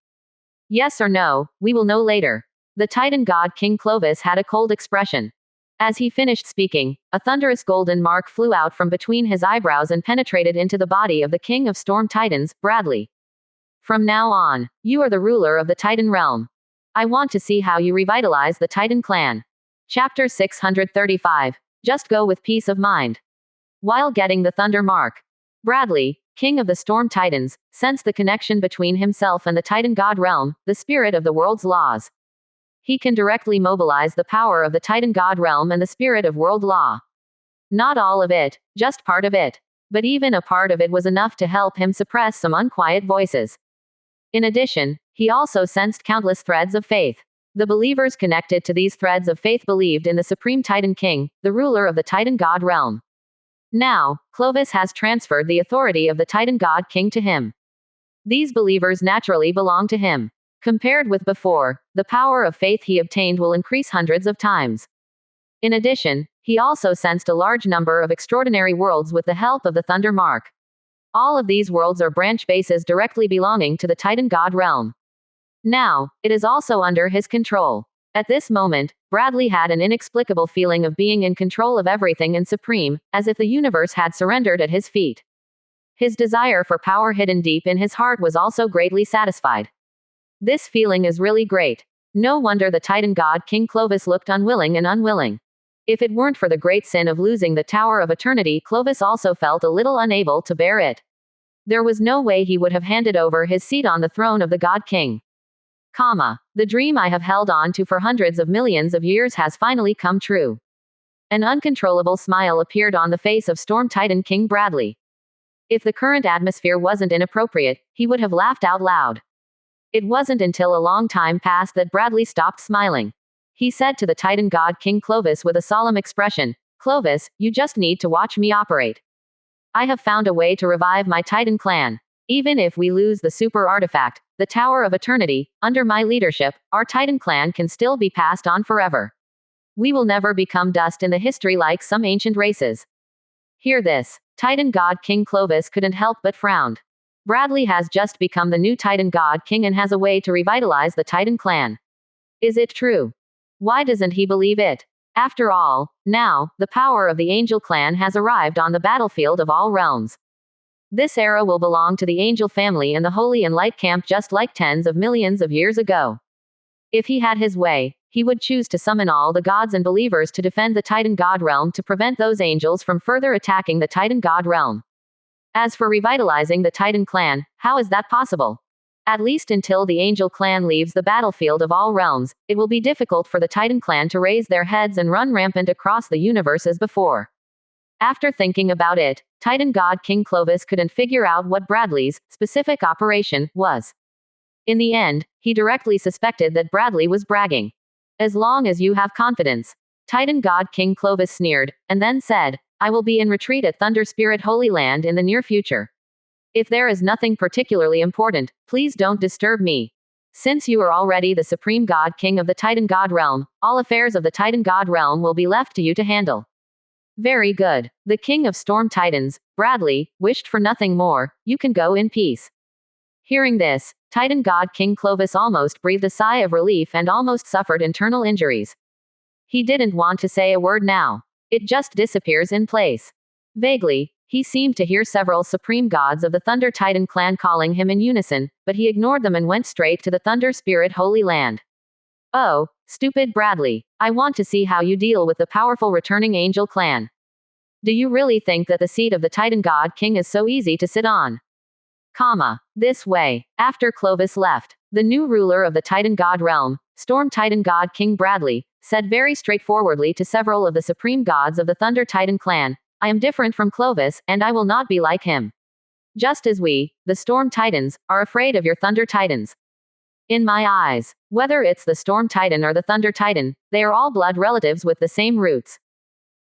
Yes or no, we will know later." The Titan God King Clovis had a cold expression. As he finished speaking, a thunderous golden mark flew out from between his eyebrows and penetrated into the body of the King of Storm Titans, Bradley. "From now on, you are the ruler of the Titan realm. I want to see how you revitalize the Titan clan." Chapter 635. Just go with peace of mind. While getting the thunder mark, Bradley, King of the Storm Titans, sensed the connection between himself and the Titan God realm, the spirit of the world's laws. He can directly mobilize the power of the Titan God realm and the spirit of world law. Not all of it, just part of it. But even a part of it was enough to help him suppress some unquiet voices. In addition, he also sensed countless threads of faith. The believers connected to these threads of faith believed in the Supreme Titan King, the ruler of the Titan God realm. Now, Clovis has transferred the authority of the Titan God King to him. These believers naturally belong to him. Compared with before, the power of faith he obtained will increase hundreds of times. In addition, he also sensed a large number of extraordinary worlds with the help of the Thunder Mark. All of these worlds are branch bases directly belonging to the Titan God realm. Now, it is also under his control. At this moment, Bradley had an inexplicable feeling of being in control of everything and supreme, as if the universe had surrendered at his feet. His desire for power hidden deep in his heart was also greatly satisfied. This feeling is really great. No wonder the Titan God King Clovis looked unwilling and unwilling. If it weren't for the great sin of losing the Tower of Eternity, Clovis also felt a little unable to bear it. There was no way he would have handed over his seat on the throne of the God King. The dream I have held on to for hundreds of millions of years has finally come true. An uncontrollable smile appeared on the face of Storm Titan King Bradley. If the current atmosphere wasn't inappropriate, he would have laughed out loud. It wasn't until a long time passed that Bradley stopped smiling. He said to the Titan God King Clovis with a solemn expression, "Clovis, you just need to watch me operate. I have found a way to revive my Titan clan. Even if we lose the super artifact, the Tower of Eternity, under my leadership, our Titan clan can still be passed on forever. We will never become dust in the history like some ancient races." Hear this. Titan God King Clovis couldn't help but frown. Bradley has just become the new Titan God King and has a way to revitalize the Titan clan. Is it true? Why doesn't he believe it? After all, now, the power of the Angel clan has arrived on the battlefield of all realms. This era will belong to the Angel family and the Holy and Light camp just like tens of millions of years ago. If he had his way, he would choose to summon all the gods and believers to defend the Titan God realm to prevent those angels from further attacking the Titan God realm. As for revitalizing the Titan clan, how is that possible? At least until the Angel clan leaves the battlefield of all realms, it will be difficult for the Titan clan to raise their heads and run rampant across the universe as before. After thinking about it, Titan God King Clovis couldn't figure out what Bradley's specific operation was. In the end, he directly suspected that Bradley was bragging. "As long as you have confidence," Titan God King Clovis sneered, and then said, "I will be in retreat at Thunder Spirit Holy Land in the near future. If there is nothing particularly important, please don't disturb me. Since you are already the Supreme God King of the Titan God realm, all affairs of the Titan God realm will be left to you to handle." Very good. The King of Storm Titans, Bradley, wished for nothing more. You can go in peace. Hearing this, Titan God King Clovis almost breathed a sigh of relief and almost suffered internal injuries. He didn't want to say a word now. It just disappears in place. Vaguely, he seemed to hear several supreme gods of the Thunder Titan clan calling him in unison, but he ignored them and went straight to the Thunder Spirit Holy Land. "Oh, stupid Bradley. I want to see how you deal with the powerful returning Angel clan. Do you really think that the seat of the Titan God King is so easy to sit on?" This way. After Clovis left, the new ruler of the Titan God realm, Storm Titan God King Bradley, said very straightforwardly to several of the supreme gods of the Thunder Titan clan, "I am different from Clovis, and I will not be like him. Just as we, the Storm Titans, are afraid of your Thunder Titans. In my eyes, whether it's the Storm Titan or the Thunder Titan, they are all blood relatives with the same roots.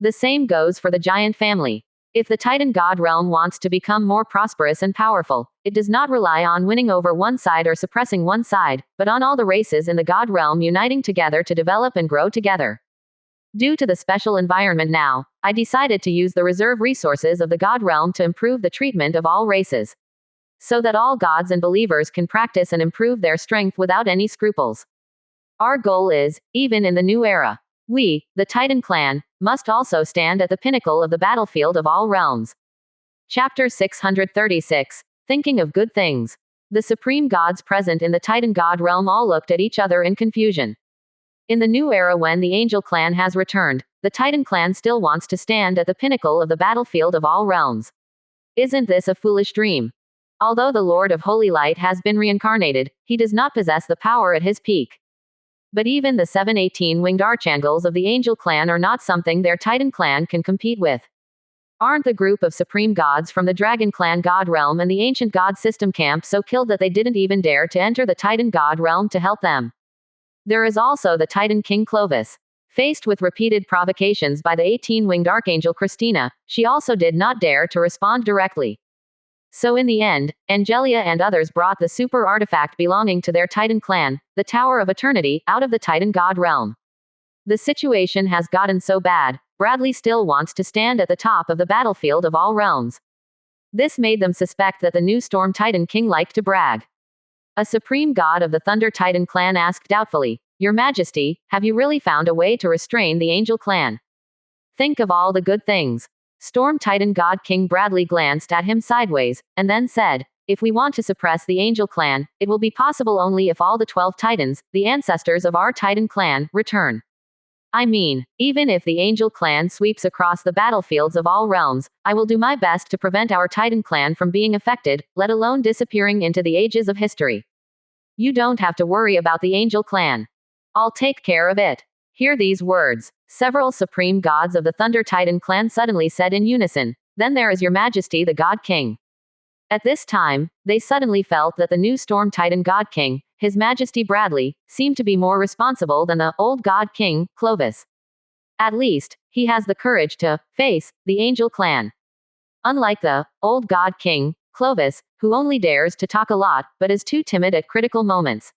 The same goes for the giant family. If the Titan God realm wants to become more prosperous and powerful, it does not rely on winning over one side or suppressing one side, but on all the races in the God realm uniting together to develop and grow together. Due to the special environment now, I decided to use the reserve resources of the God realm to improve the treatment of all races, so that all gods and believers can practice and improve their strength without any scruples. Our goal is, even in the new era, we, the Titan clan, must also stand at the pinnacle of the battlefield of all realms." Chapter 636. Thinking of good things. The supreme gods present in the Titan God realm all looked at each other in confusion. In the new era, when the Angel clan has returned, the Titan clan still wants to stand at the pinnacle of the battlefield of all realms. Isn't this a foolish dream? Although the Lord of Holy Light has been reincarnated, he does not possess the power at his peak. But even the 718 winged archangels of the Angel clan are not something their Titan clan can compete with. Aren't the group of supreme gods from the Dragon clan God realm and the ancient god system camp so killed that they didn't even dare to enter the Titan God realm to help them? There is also the Titan King Clovis. Faced with repeated provocations by the 18-winged Archangel Christina, she also did not dare to respond directly. So in the end, Angelia and others brought the super artifact belonging to their Titan clan, the Tower of Eternity, out of the Titan God realm. The situation has gotten so bad, Bradley still wants to stand at the top of the battlefield of all realms. This made them suspect that the new Storm Titan King liked to brag. A supreme god of the Thunder Titan clan asked doubtfully, "Your Majesty, have you really found a way to restrain the Angel clan? Think of all the good things." Storm Titan God King Bradley glanced at him sideways, and then said, "If we want to suppress the Angel clan, it will be possible only if all the 12 Titans, the ancestors of our Titan clan, return. I mean, even if the Angel clan sweeps across the battlefields of all realms, I will do my best to prevent our Titan clan from being affected, let alone disappearing into the ages of history. You don't have to worry about the Angel clan. I'll take care of it." Hear these words. Several supreme gods of the Thunder Titan clan suddenly said in unison, "Then there is Your Majesty the God King." At this time, they suddenly felt that the new Storm Titan God King, His Majesty Bradley, seemed to be more responsible than the old God King, Clovis. At least, he has the courage to face the Angel clan. Unlike the old God King, Clovis, who only dares to talk a lot, but is too timid at critical moments.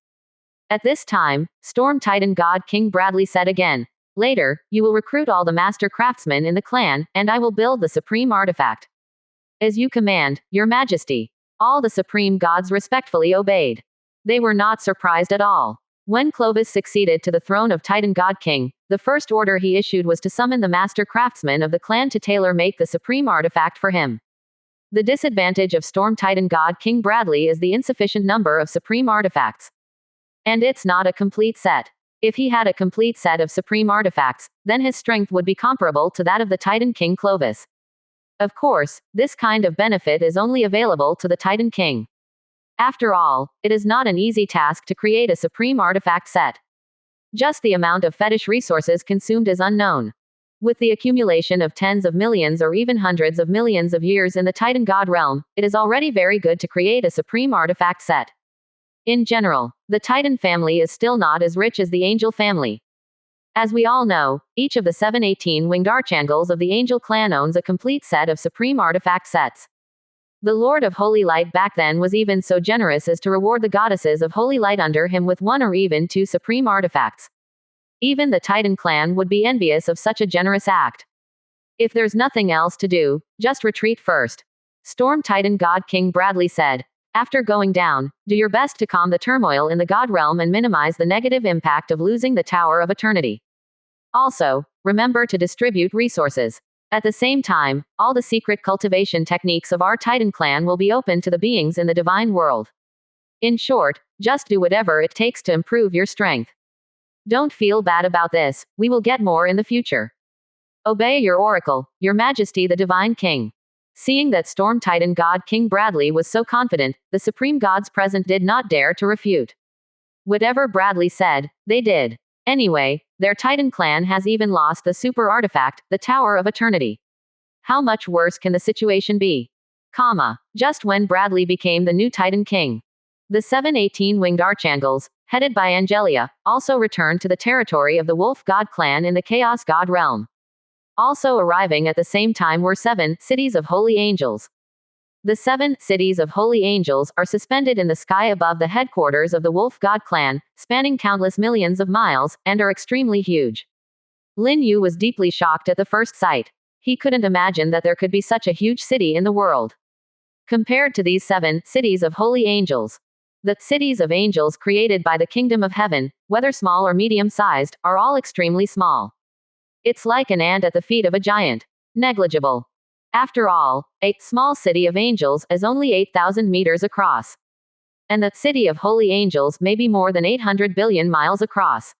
At this time, Storm Titan God King Bradley said again, "Later, you will recruit all the master craftsmen in the clan, and I will build the supreme artifact. As you command, Your Majesty." All the supreme gods respectfully obeyed. They were not surprised at all. When Clovis succeeded to the throne of Titan God King, the first order he issued was to summon the master craftsmen of the clan to tailor-make the supreme artifact for him. The disadvantage of Storm Titan God King Bradley is the insufficient number of supreme artifacts. And it's not a complete set. If he had a complete set of supreme artifacts, then his strength would be comparable to that of the Titan King Clovis. Of course, this kind of benefit is only available to the Titan King. After all, it is not an easy task to create a supreme artifact set. Just the amount of fetish resources consumed is unknown. With the accumulation of tens of millions or even hundreds of millions of years in the Titan God realm, it is already very good to create a supreme artifact set. In general, the Titan family is still not as rich as the Angel family. As we all know, each of the 7 18-winged archangels of the Angel clan owns a complete set of supreme artifact sets. The Lord of Holy Light back then was even so generous as to reward the goddesses of Holy Light under him with 1 or even 2 supreme artifacts. Even the Titan clan would be envious of such a generous act. If there's nothing else to do, just retreat first. Storm Titan God King Bradley said. After going down, do your best to calm the turmoil in the God realm and minimize the negative impact of losing the Tower of Eternity. Also, remember to distribute resources. At the same time, all the secret cultivation techniques of our Titan clan will be open to the beings in the divine world. In short, just do whatever it takes to improve your strength. Don't feel bad about this, we will get more in the future. Obey your oracle, Your Majesty the Divine King. Seeing that Storm Titan God King Bradley was so confident, the supreme gods present did not dare to refute. Whatever Bradley said, they did. Anyway, their Titan clan has even lost the super artifact, the Tower of Eternity. How much worse can the situation be? Just when Bradley became the new Titan King. The 7 18-winged archangels, headed by Angelia, also returned to the territory of the Wolf God clan in the Chaos God realm. Also arriving at the same time were 7 cities of holy angels. The 7 cities of holy angels are suspended in the sky above the headquarters of the Wolf God clan, spanning countless millions of miles, and are extremely huge. Lin Yu was deeply shocked at the first sight. He couldn't imagine that there could be such a huge city in the world. Compared to these 7 cities of holy angels, the cities of angels created by the kingdom of heaven, whether small or medium-sized, are all extremely small. It's like an ant at the feet of a giant. Negligible. After all, a small city of angels is only 8,000 meters across. And the city of holy angels may be more than 800 billion miles across.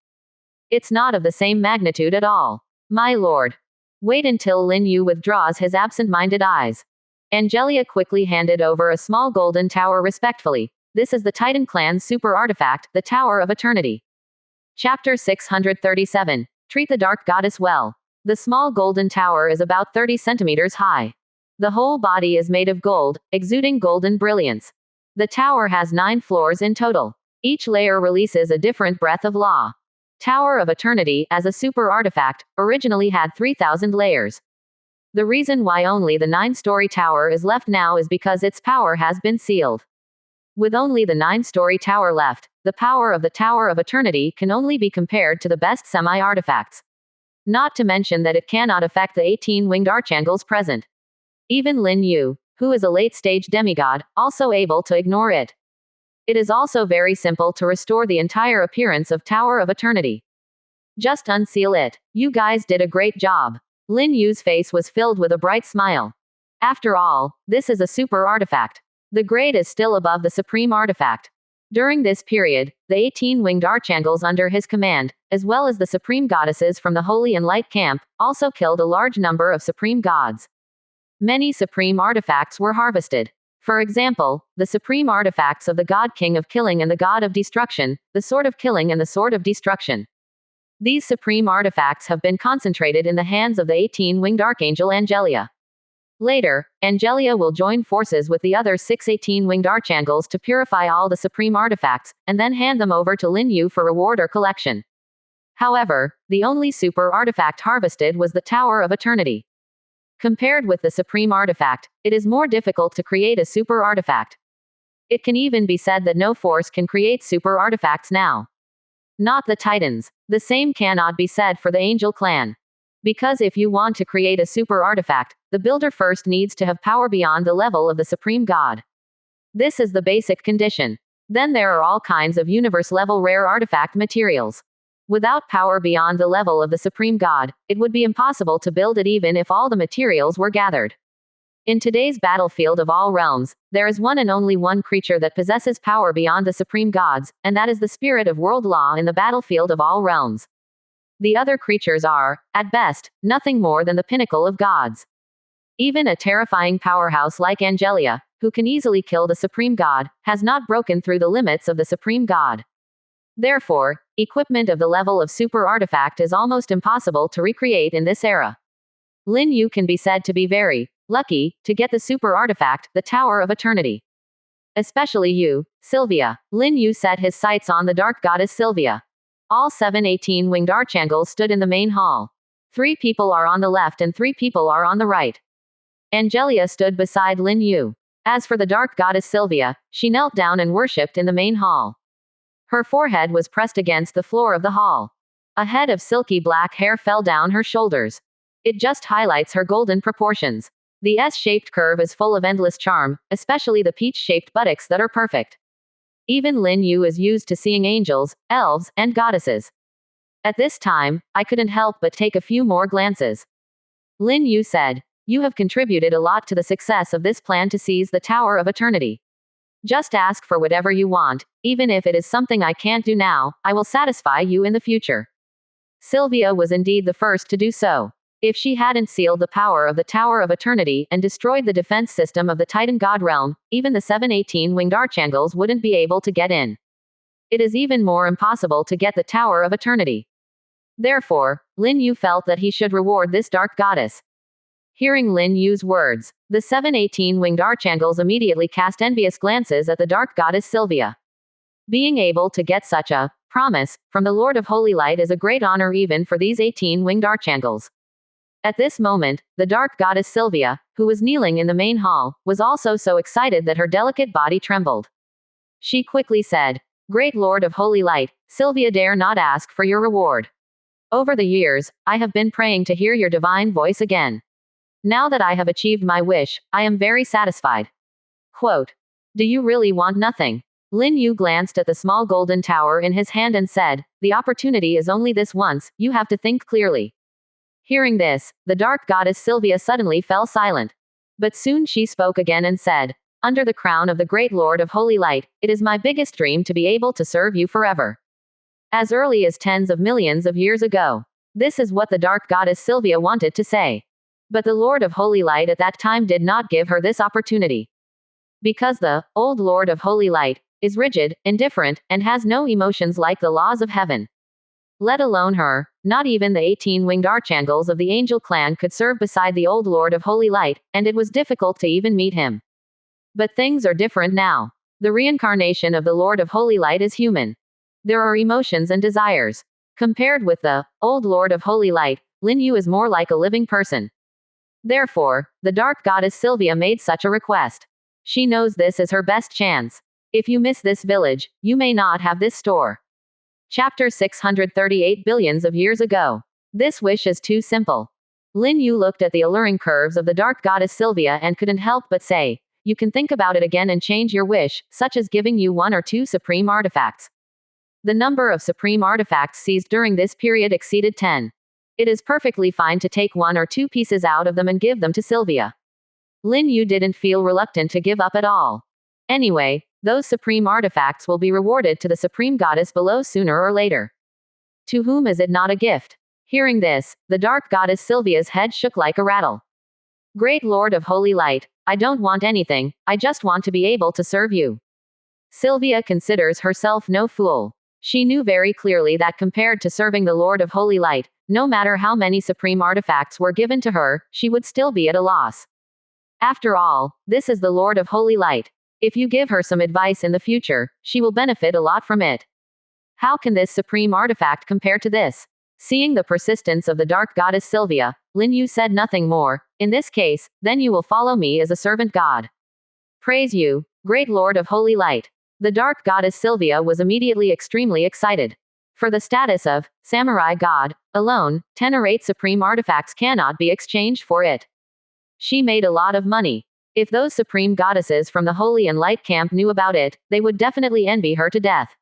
It's not of the same magnitude at all. My lord. Wait until Lin Yu withdraws his absent-minded eyes. Angelia quickly handed over a small golden tower respectfully. This is the Titan clan's super artifact, the Tower of Eternity. Chapter 637. Treat the Dark Goddess well. The small golden tower is about 30 centimeters high. The whole body is made of gold, exuding golden brilliance. The tower has 9 floors in total. Each layer releases a different breath of law. Tower of Eternity, as a super artifact, originally had 3,000 layers. The reason why only the 9-story tower is left now is because its power has been sealed. With only the 9-story tower left, the power of the Tower of Eternity can only be compared to the best semi-artifacts. Not to mention that it cannot affect the 18-winged archangels present. Even Lin Yu, who is a late-stage demigod, also able to ignore it. It is also very simple to restore the entire appearance of Tower of Eternity. Just unseal it. You guys did a great job. Lin Yu's face was filled with a bright smile. After all, this is a super artifact. The grade is still above the supreme artifact. During this period, the 18-winged archangels under his command, as well as the supreme goddesses from the Holy and Light camp, also killed a large number of supreme gods. Many supreme artifacts were harvested. For example, the supreme artifacts of the God King of Killing and the God of Destruction, the Sword of Killing and the Sword of Destruction. These supreme artifacts have been concentrated in the hands of the 18-winged archangel Angelia. Later, Angelia will join forces with the other 6 18-winged archangels to purify all the supreme artifacts, and then hand them over to Lin Yu for reward or collection. However, the only super artifact harvested was the Tower of Eternity. Compared with the supreme artifact, it is more difficult to create a super artifact. It can even be said that no force can create super artifacts now. Not the Titans. The same cannot be said for the Angel Clan. Because if you want to create a super artifact, the builder first needs to have power beyond the level of the Supreme God. This is the basic condition. Then there are all kinds of universe-level rare artifact materials. Without power beyond the level of the Supreme God, it would be impossible to build it even if all the materials were gathered. In today's battlefield of all realms, there is one and only one creature that possesses power beyond the Supreme Gods, and that is the Spirit of World Law in the battlefield of all realms. The other creatures are, at best, nothing more than the pinnacle of gods. Even a terrifying powerhouse like Angelia, who can easily kill the Supreme God, has not broken through the limits of the Supreme God. Therefore, equipment of the level of super artifact is almost impossible to recreate in this era. Lin Yu can be said to be very lucky to get the super artifact, the Tower of Eternity. Especially you, Sylvia. Lin Yu set his sights on the dark goddess Sylvia. All 7 18-winged archangels stood in the main hall. 3 people are on the left and 3 people are on the right. Angelia stood beside Lin Yu. As for the dark goddess Sylvia, she knelt down and worshipped in the main hall. Her forehead was pressed against the floor of the hall. A head of silky black hair fell down her shoulders. It just highlights her golden proportions. The S-shaped curve is full of endless charm, especially the peach-shaped buttocks that are perfect. Even Lin Yu is used to seeing angels, elves, and goddesses. At this time, I couldn't help but take a few more glances. Lin Yu said, "You have contributed a lot to the success of this plan to seize the Tower of Eternity. Just ask for whatever you want, even if it is something I can't do now, I will satisfy you in the future." Sylvia was indeed the first to do so. If she hadn't sealed the power of the Tower of Eternity and destroyed the defense system of the Titan God realm, even the 7 18-winged archangels wouldn't be able to get in. It is even more impossible to get the Tower of Eternity. Therefore, Lin Yu felt that he should reward this dark goddess. Hearing Lin Yu's words, the 7 18-winged archangels immediately cast envious glances at the dark goddess Sylvia. Being able to get such a promise from the Lord of Holy Light is a great honor even for these 18-winged archangels. At this moment, the dark goddess Sylvia, who was kneeling in the main hall, was also so excited that her delicate body trembled. She quickly said, "Great Lord of Holy Light, Sylvia dare not ask for your reward. Over the years, I have been praying to hear your divine voice again. Now that I have achieved my wish, I am very satisfied." Quote, "Do you really want nothing?" Lin Yu glanced at the small golden tower in his hand and said, "The opportunity is only this once, you have to think clearly." Hearing this, the dark goddess Sylvia suddenly fell silent. But soon she spoke again and said, "Under the crown of the great Lord of Holy Light, it is my biggest dream to be able to serve you forever. As early as tens of millions of years ago." This is what the dark goddess Sylvia wanted to say. But the Lord of Holy Light at that time did not give her this opportunity. Because the old Lord of Holy Light is rigid, indifferent, and has no emotions like the laws of heaven. Let alone her, not even the 18-winged archangels of the angel clan could serve beside the old Lord of Holy Light, and it was difficult to even meet him. But things are different now. The reincarnation of the Lord of Holy Light is human. There are emotions and desires. Compared with the old Lord of Holy Light, Lin Yu is more like a living person. Therefore, the Dark Goddess Sylvia made such a request. She knows this is her best chance. If you miss this village, you may not have this store. Chapter 638 Billions of years ago. This wish is too simple. Lin Yu looked at the alluring curves of the Dark Goddess Sylvia and couldn't help but say, you can think about it again and change your wish, such as giving you 1 or 2 supreme artifacts. The number of supreme artifacts seized during this period exceeded 10. It is perfectly fine to take 1 or 2 pieces out of them and give them to Sylvia. Lin Yu didn't feel reluctant to give up at all. Anyway, those supreme artifacts will be rewarded to the supreme goddess below sooner or later. To whom is it not a gift? Hearing this, the Dark Goddess Sylvia's head shook like a rattle. Great Lord of Holy Light, I don't want anything, I just want to be able to serve you. Sylvia considers herself no fool. She knew very clearly that compared to serving the Lord of Holy Light, no matter how many supreme artifacts were given to her, she would still be at a loss. After all, this is the Lord of Holy Light. If you give her some advice in the future, she will benefit a lot from it. How can this supreme artifact compare to this? Seeing the persistence of the Dark Goddess Sylvia, Lin Yu said nothing more. In this case, then you will follow me as a servant god. Praise you, great Lord of Holy Light. The Dark Goddess Sylvia was immediately extremely excited. For the status of samurai god alone, 10 or 8 supreme artifacts cannot be exchanged for it. She made a lot of money. If those supreme goddesses from the Holy and Light camp knew about it, they would definitely envy her to death.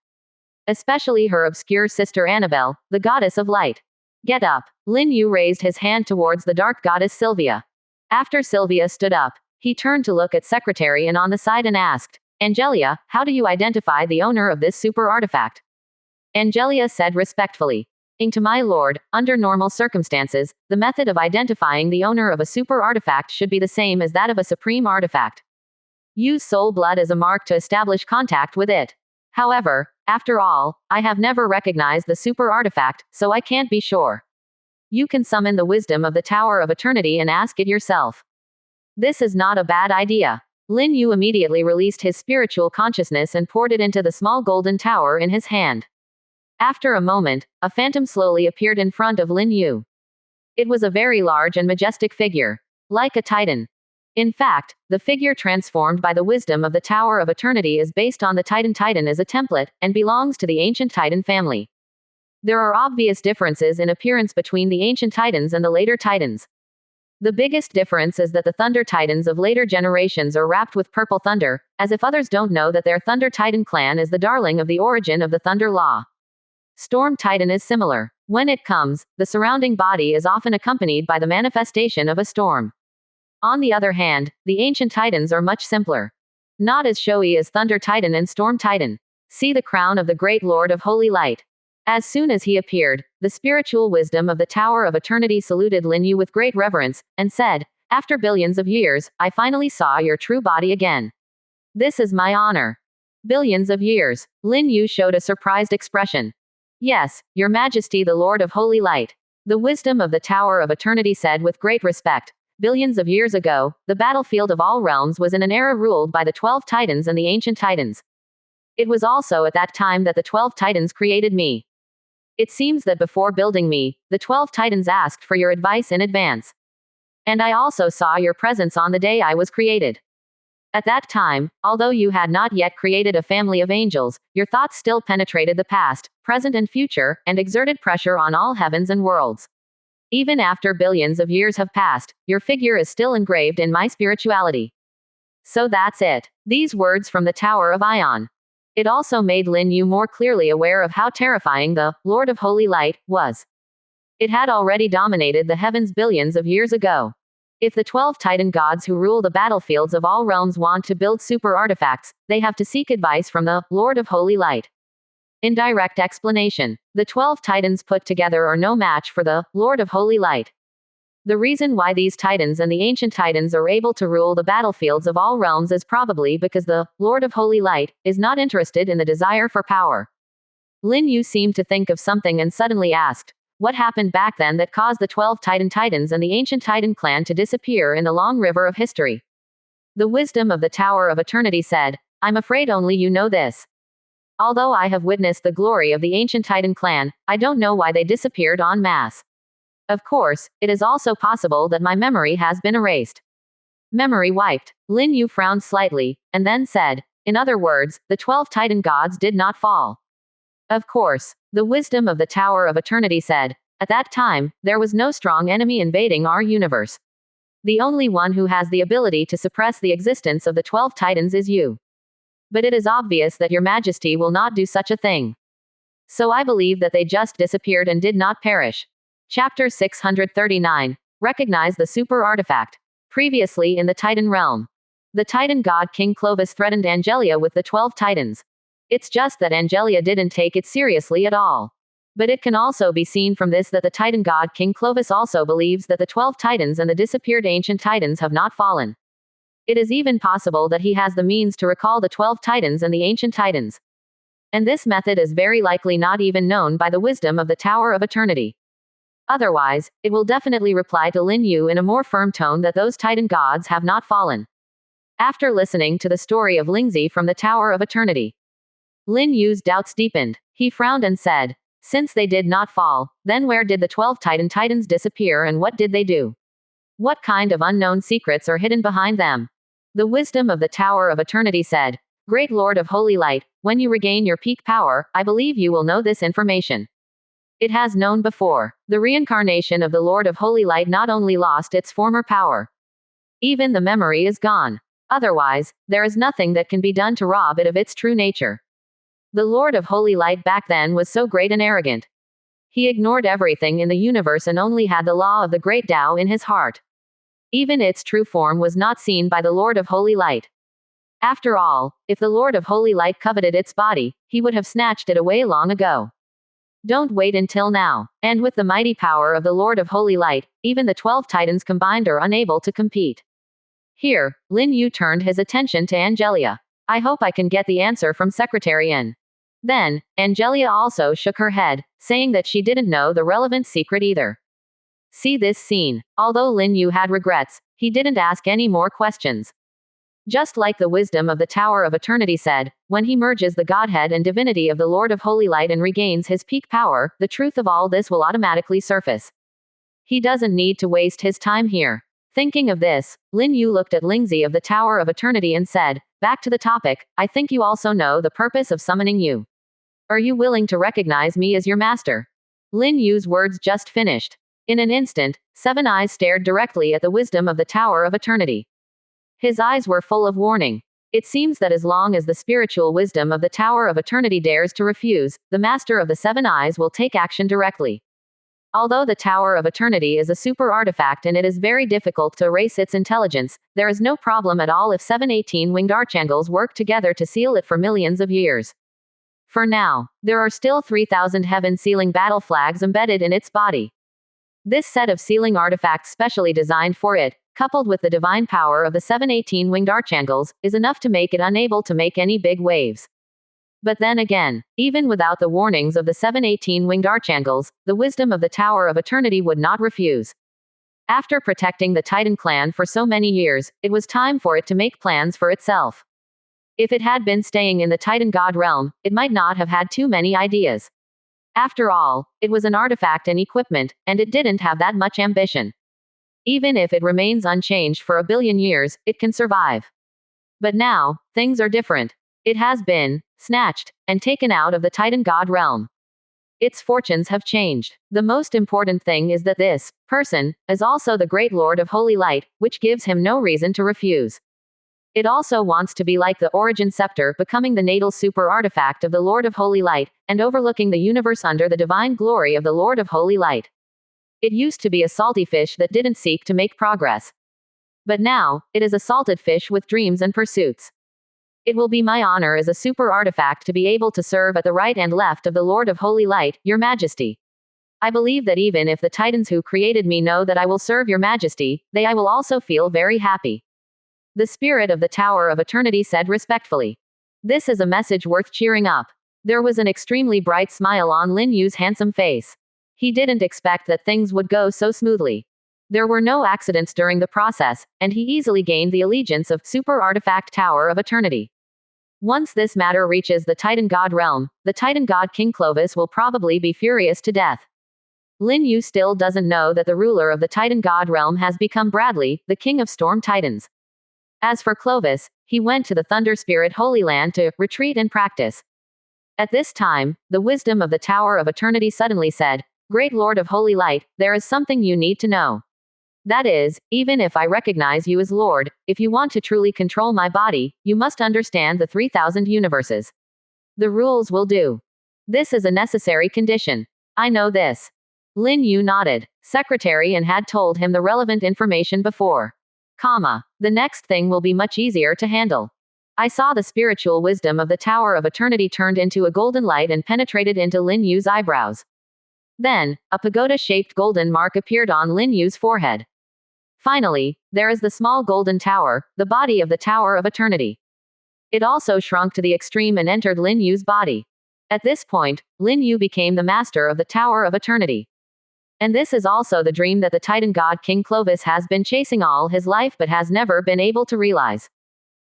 Especially her obscure sister Annabelle, the goddess of light. Get up. Lin Yu raised his hand towards the Dark Goddess Sylvia. After Sylvia stood up, he turned to look at Secretary and on the side and asked, Angelia, how do you identify the owner of this super artifact? Angelia said respectfully, to my lord, under normal circumstances, the method of identifying the owner of a super artifact should be the same as that of a supreme artifact. Use soul blood as a mark to establish contact with it. However, after all, I have never recognized the super artifact, so I can't be sure. You can summon the wisdom of the Tower of Eternity and ask it yourself. This is not a bad idea. Lin Yu immediately released his spiritual consciousness and poured it into the small golden tower in his hand. After a moment, a phantom slowly appeared in front of Lin Yu. It was a very large and majestic figure. Like a titan. In fact, the figure transformed by the wisdom of the Tower of Eternity is based on the Titan. Titan as a template, and belongs to the ancient Titan family. There are obvious differences in appearance between the ancient Titans and the later Titans. The biggest difference is that the Thunder Titans of later generations are wrapped with purple thunder, as if others don't know that their Thunder Titan clan is the darling of the origin of the Thunder Law. Storm Titan is similar. When it comes, the surrounding body is often accompanied by the manifestation of a storm. On the other hand, the ancient Titans are much simpler. Not as showy as Thunder Titan and Storm Titan. See the crown of the Great Lord of Holy Light. As soon as he appeared, the spiritual wisdom of the Tower of Eternity saluted Lin Yu with great reverence, and said, after billions of years, I finally saw your true body again. This is my honor. Billions of years. Lin Yu showed a surprised expression. Yes, Your Majesty the Lord of Holy Light. The wisdom of the Tower of Eternity said with great respect. Billions of years ago, the battlefield of all realms was in an era ruled by the 12 Titans and the ancient Titans. It was also at that time that the 12 Titans created me. It seems that before building me, the 12 Titans asked for your advice in advance. And I also saw your presence on the day I was created. At that time, although you had not yet created a family of angels, your thoughts still penetrated the past, present and future, and exerted pressure on all heavens and worlds. Even after billions of years have passed, your figure is still engraved in my spirituality. So that's it. These words from the Tower of Ion. It also made Lin Yu more clearly aware of how terrifying the Lord of Holy Light was. It had already dominated the heavens billions of years ago. If the 12 Titan gods who rule the battlefields of all realms want to build super artifacts, they have to seek advice from the Lord of Holy Light. Indirect explanation. The 12 Titans put together are no match for the Lord of Holy Light. The reason why these Titans and the ancient Titans are able to rule the battlefields of all realms is probably because the Lord of Holy Light is not interested in the desire for power. Lin Yu seemed to think of something and suddenly asked, what happened back then that caused the 12 Titans and the ancient Titan clan to disappear in the long river of history? The wisdom of the Tower of Eternity said, I'm afraid only you know this. Although I have witnessed the glory of the ancient Titan clan, I don't know why they disappeared en masse. Of course, it is also possible that my memory has been erased. Memory wiped. Lin Yu frowned slightly, and then said, in other words, the 12 Titan gods did not fall. Of course, the wisdom of the Tower of Eternity said, at that time, there was no strong enemy invading our universe. The only one who has the ability to suppress the existence of the 12 Titans is you. But it is obvious that your majesty will not do such a thing. So I believe that they just disappeared and did not perish. Chapter 639. Recognize the super artifact. Previously in the Titan realm. The Titan god King Clovis threatened Angelia with the 12 Titans. It's just that Angelia didn't take it seriously at all. But it can also be seen from this that the Titan god King Clovis also believes that the 12 Titans and the disappeared ancient Titans have not fallen. It is even possible that he has the means to recall the 12 Titans and the ancient Titans. And this method is very likely not even known by the wisdom of the Tower of Eternity. Otherwise, it will definitely reply to Lin Yu in a more firm tone that those Titan gods have not fallen. After listening to the story of Lingzi from the Tower of Eternity, Lin Yu's doubts deepened. He frowned and said, since they did not fall, then where did the 12 Titans disappear and what did they do? What kind of unknown secrets are hidden behind them? The wisdom of the Tower of Eternity said, Great Lord of Holy Light, when you regain your peak power, I believe you will know this information. It has known before. The reincarnation of the Lord of Holy Light not only lost its former power. Even the memory is gone. Otherwise, there is nothing that can be done to rob it of its true nature. The Lord of Holy Light back then was so great and arrogant. He ignored everything in the universe and only had the law of the great Tao in his heart. Even its true form was not seen by the Lord of Holy Light. After all, if the Lord of Holy Light coveted its body, he would have snatched it away long ago. Don't wait until now. And with the mighty power of the Lord of Holy Light, even the 12 Titans combined are unable to compete. Here, Lin Yu turned his attention to Angelia. I hope I can get the answer from Secretary N. Then, Angelia also shook her head, saying that she didn't know the relevant secret either. See this scene. Although Lin Yu had regrets, he didn't ask any more questions. Just like the wisdom of the Tower of Eternity said, when he merges the Godhead and divinity of the Lord of Holy Light and regains his peak power, the truth of all this will automatically surface. He doesn't need to waste his time here. Thinking of this, Lin Yu looked at Lingzi of the Tower of Eternity and said, back to the topic, I think you also know the purpose of summoning you. Are you willing to recognize me as your master? Lin Yu's words just finished. In an instant, 7 eyes stared directly at the wisdom of the Tower of Eternity. His eyes were full of warning. It seems that as long as the spiritual wisdom of the Tower of Eternity dares to refuse, the Master of the 7 Eyes will take action directly. Although the Tower of Eternity is a super artifact and it is very difficult to erase its intelligence, there is no problem at all if 718 winged archangels work together to seal it for millions of years. For now, there are still 3,000 heaven-sealing battle flags embedded in its body. This set of sealing artifacts specially designed for it, coupled with the divine power of the 718 winged archangels, is enough to make it unable to make any big waves. But then again, even without the warnings of the 718 winged archangels, the wisdom of the Tower of Eternity would not refuse. After protecting the Titan clan for so many years, it was time for it to make plans for itself. If it had been staying in the Titan God realm, it might not have had too many ideas. After all, it was an artifact and equipment, and it didn't have that much ambition. Even if it remains unchanged for a billion years, it can survive. But now, things are different. It has been snatched and taken out of the Titan God realm. Its fortunes have changed. The most important thing is that this person is also the great Lord of Holy Light, which gives him no reason to refuse. It also wants to be like the Origin Scepter, becoming the natal super artifact of the Lord of Holy Light, and overlooking the universe under the divine glory of the Lord of Holy Light. It used to be a salty fish that didn't seek to make progress. But now, it is a salted fish with dreams and pursuits. It will be my honor as a super artifact to be able to serve at the right and left of the Lord of Holy Light, Your Majesty. I believe that even if the Titans who created me know that I will serve Your Majesty, I will also feel very happy. The spirit of the Tower of Eternity said respectfully. This is a message worth cheering up. There was an extremely bright smile on Lin Yu's handsome face. He didn't expect that things would go so smoothly. There were no accidents during the process, and he easily gained the allegiance of Super Artifact Tower of Eternity. Once this matter reaches the Titan God realm, the Titan God King Clovis will probably be furious to death. Lin Yu still doesn't know that the ruler of the Titan God realm has become Bradley, the king of Storm Titans. As for Clovis, he went to the Thunder Spirit Holy Land to retreat and practice. At this time, the wisdom of the Tower of Eternity suddenly said, "Great Lord of Holy Light, there is something you need to know. That is, even if I recognize you as Lord, if you want to truly control my body, you must understand the 3,000 universes. The rules will do. This is a necessary condition. I know this." Lin Yu nodded. Secretary and had told him the relevant information before. The next thing will be much easier to handle. I saw the spiritual wisdom of the Tower of Eternity turned into a golden light and penetrated into Lin Yu's eyebrows. Then, a pagoda-shaped golden mark appeared on Lin Yu's forehead. Finally, there is the small golden tower, the body of the Tower of Eternity. It also shrunk to the extreme and entered Lin Yu's body. At this point, Lin Yu became the master of the Tower of Eternity. And this is also the dream that the Titan God King Clovis has been chasing all his life but has never been able to realize.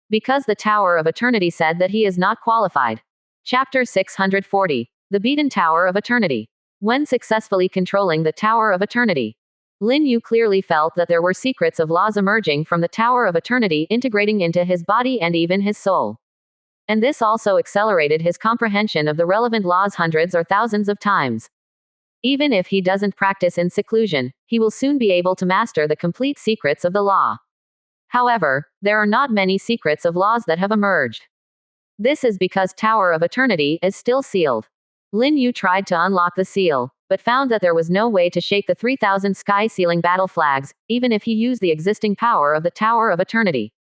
Because the Tower of Eternity said that he is not qualified. Chapter 640. The Beaten Tower of Eternity. When successfully controlling the Tower of Eternity, Lin Yu clearly felt that there were secrets of laws emerging from the Tower of Eternity integrating into his body and even his soul. And this also accelerated his comprehension of the relevant laws hundreds or thousands of times. Even if he doesn't practice in seclusion, he will soon be able to master the complete secrets of the law. However, there are not many secrets of laws that have emerged. This is because Tower of Eternity is still sealed. Lin Yu tried to unlock the seal, but found that there was no way to shake the 3,000 sky-sealing battle flags, even if he used the existing power of the Tower of Eternity.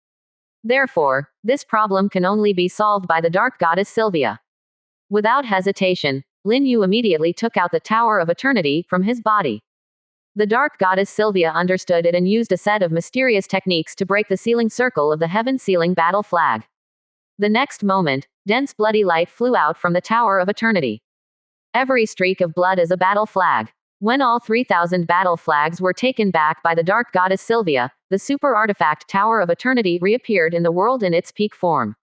Therefore, this problem can only be solved by the Dark Goddess Sylvia. Without hesitation, Lin Yu immediately took out the Tower of Eternity from his body. The Dark Goddess Sylvia understood it and used a set of mysterious techniques to break the sealing circle of the heaven-sealing battle flag. The next moment, dense bloody light flew out from the Tower of Eternity. Every streak of blood is a battle flag. When all 3,000 battle flags were taken back by the Dark Goddess Sylvia, the super artifact Tower of Eternity reappeared in the world in its peak form.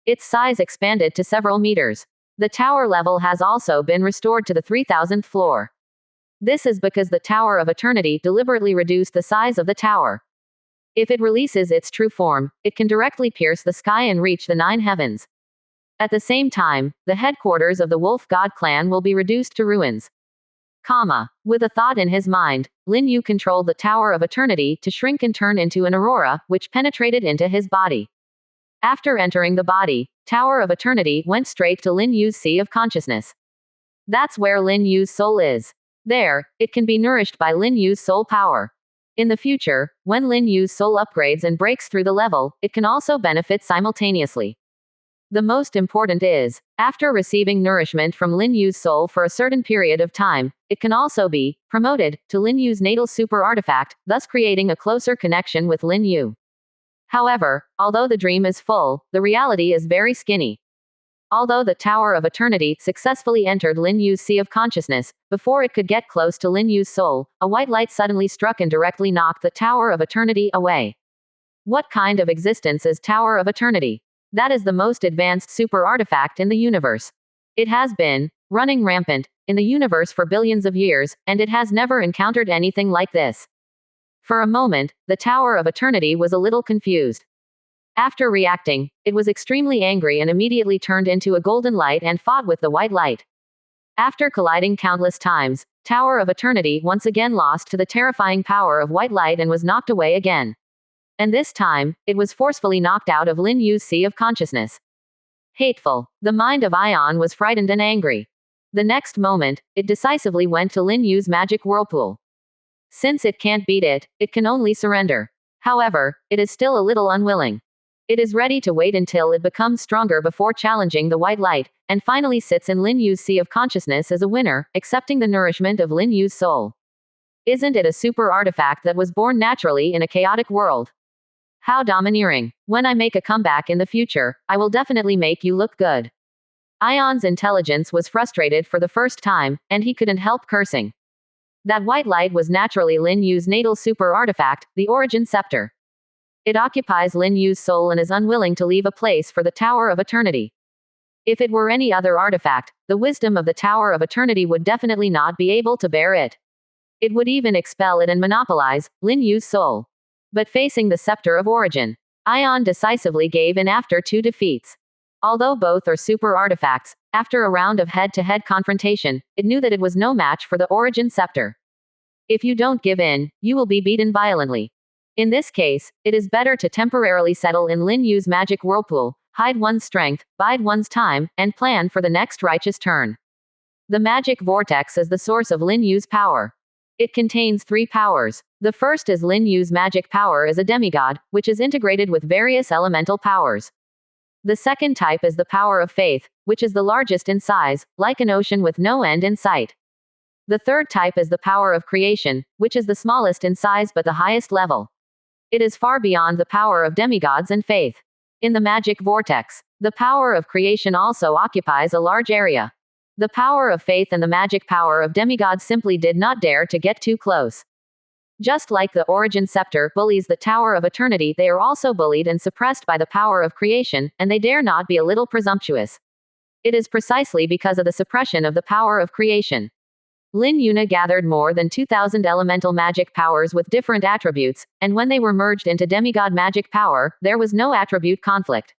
Its size expanded to several meters. The tower level has also been restored to the 3,000th floor. This is because the Tower of Eternity deliberately reduced the size of the tower. If it releases its true form, it can directly pierce the sky and reach the 9 heavens. At the same time, the headquarters of the Wolf God clan will be reduced to ruins. With a thought in his mind, Lin Yu controlled the Tower of Eternity to shrink and turn into an aurora, which penetrated into his body. After entering the body, Tower of Eternity went straight to Lin Yu's Sea of Consciousness. That's where Lin Yu's soul is. There, it can be nourished by Lin Yu's soul power. In the future, when Lin Yu's soul upgrades and breaks through the level, it can also benefit simultaneously. The most important is, after receiving nourishment from Lin Yu's soul for a certain period of time, it can also be promoted to Lin Yu's natal super artifact, thus creating a closer connection with Lin Yu. However, although the dream is full, the reality is very skinny. Although the Tower of Eternity successfully entered Lin Yu's Sea of Consciousness, before it could get close to Lin Yu's soul, a white light suddenly struck and directly knocked the Tower of Eternity away. What kind of existence is Tower of Eternity? That is the most advanced super artifact in the universe. It has been running rampant in the universe for billions of years, and it has never encountered anything like this. For a moment, the Tower of Eternity was a little confused. After reacting, it was extremely angry and immediately turned into a golden light and fought with the white light. After colliding countless times, Tower of Eternity once again lost to the terrifying power of white light and was knocked away again. And this time, it was forcefully knocked out of Lin Yu's Sea of Consciousness. Hateful. The mind of Ion was frightened and angry. The next moment, it decisively went to Lin Yu's magic whirlpool. Since it can't beat it, it can only surrender. However, it is still a little unwilling. It is ready to wait until it becomes stronger before challenging the white light, and finally sits in Lin Yu's Sea of Consciousness as a winner, accepting the nourishment of Lin Yu's soul. Isn't it a super artifact that was born naturally in a chaotic world? How domineering. When I make a comeback in the future, I will definitely make you look good. Ion's intelligence was frustrated for the first time, and he couldn't help cursing. That white light was naturally Lin Yu's natal super artifact, the Origin Scepter. It occupies Lin Yu's soul and is unwilling to leave a place for the Tower of Eternity. If it were any other artifact, the wisdom of the Tower of Eternity would definitely not be able to bear it. It would even expel it and monopolize Lin Yu's soul. But facing the Scepter of Origin, Ion decisively gave in after 2 defeats. Although both are super artifacts, after a round of head-to-head confrontation, it knew that it was no match for the Origin Scepter. If you don't give in, you will be beaten violently. In this case, it is better to temporarily settle in Lin Yu's magic whirlpool, hide one's strength, bide one's time, and plan for the next righteous turn. The magic vortex is the source of Lin Yu's power. It contains 3 powers. The first is Lin Yu's magic power as a demigod, which is integrated with various elemental powers. The second type is the power of faith, which is the largest in size, like an ocean with no end in sight. The third type is the power of creation, which is the smallest in size but the highest level. It is far beyond the power of demigods and faith. In the magic vortex, the power of creation also occupies a large area. The power of faith and the magic power of demigods simply did not dare to get too close. Just like the Origin Scepter bullies the Tower of Eternity, they are also bullied and suppressed by the power of creation, and they dare not be a little presumptuous. It is precisely because of the suppression of the power of creation. Lin Yuna gathered more than 2,000 elemental magic powers with different attributes, and when they were merged into demigod magic power, there was no attribute conflict.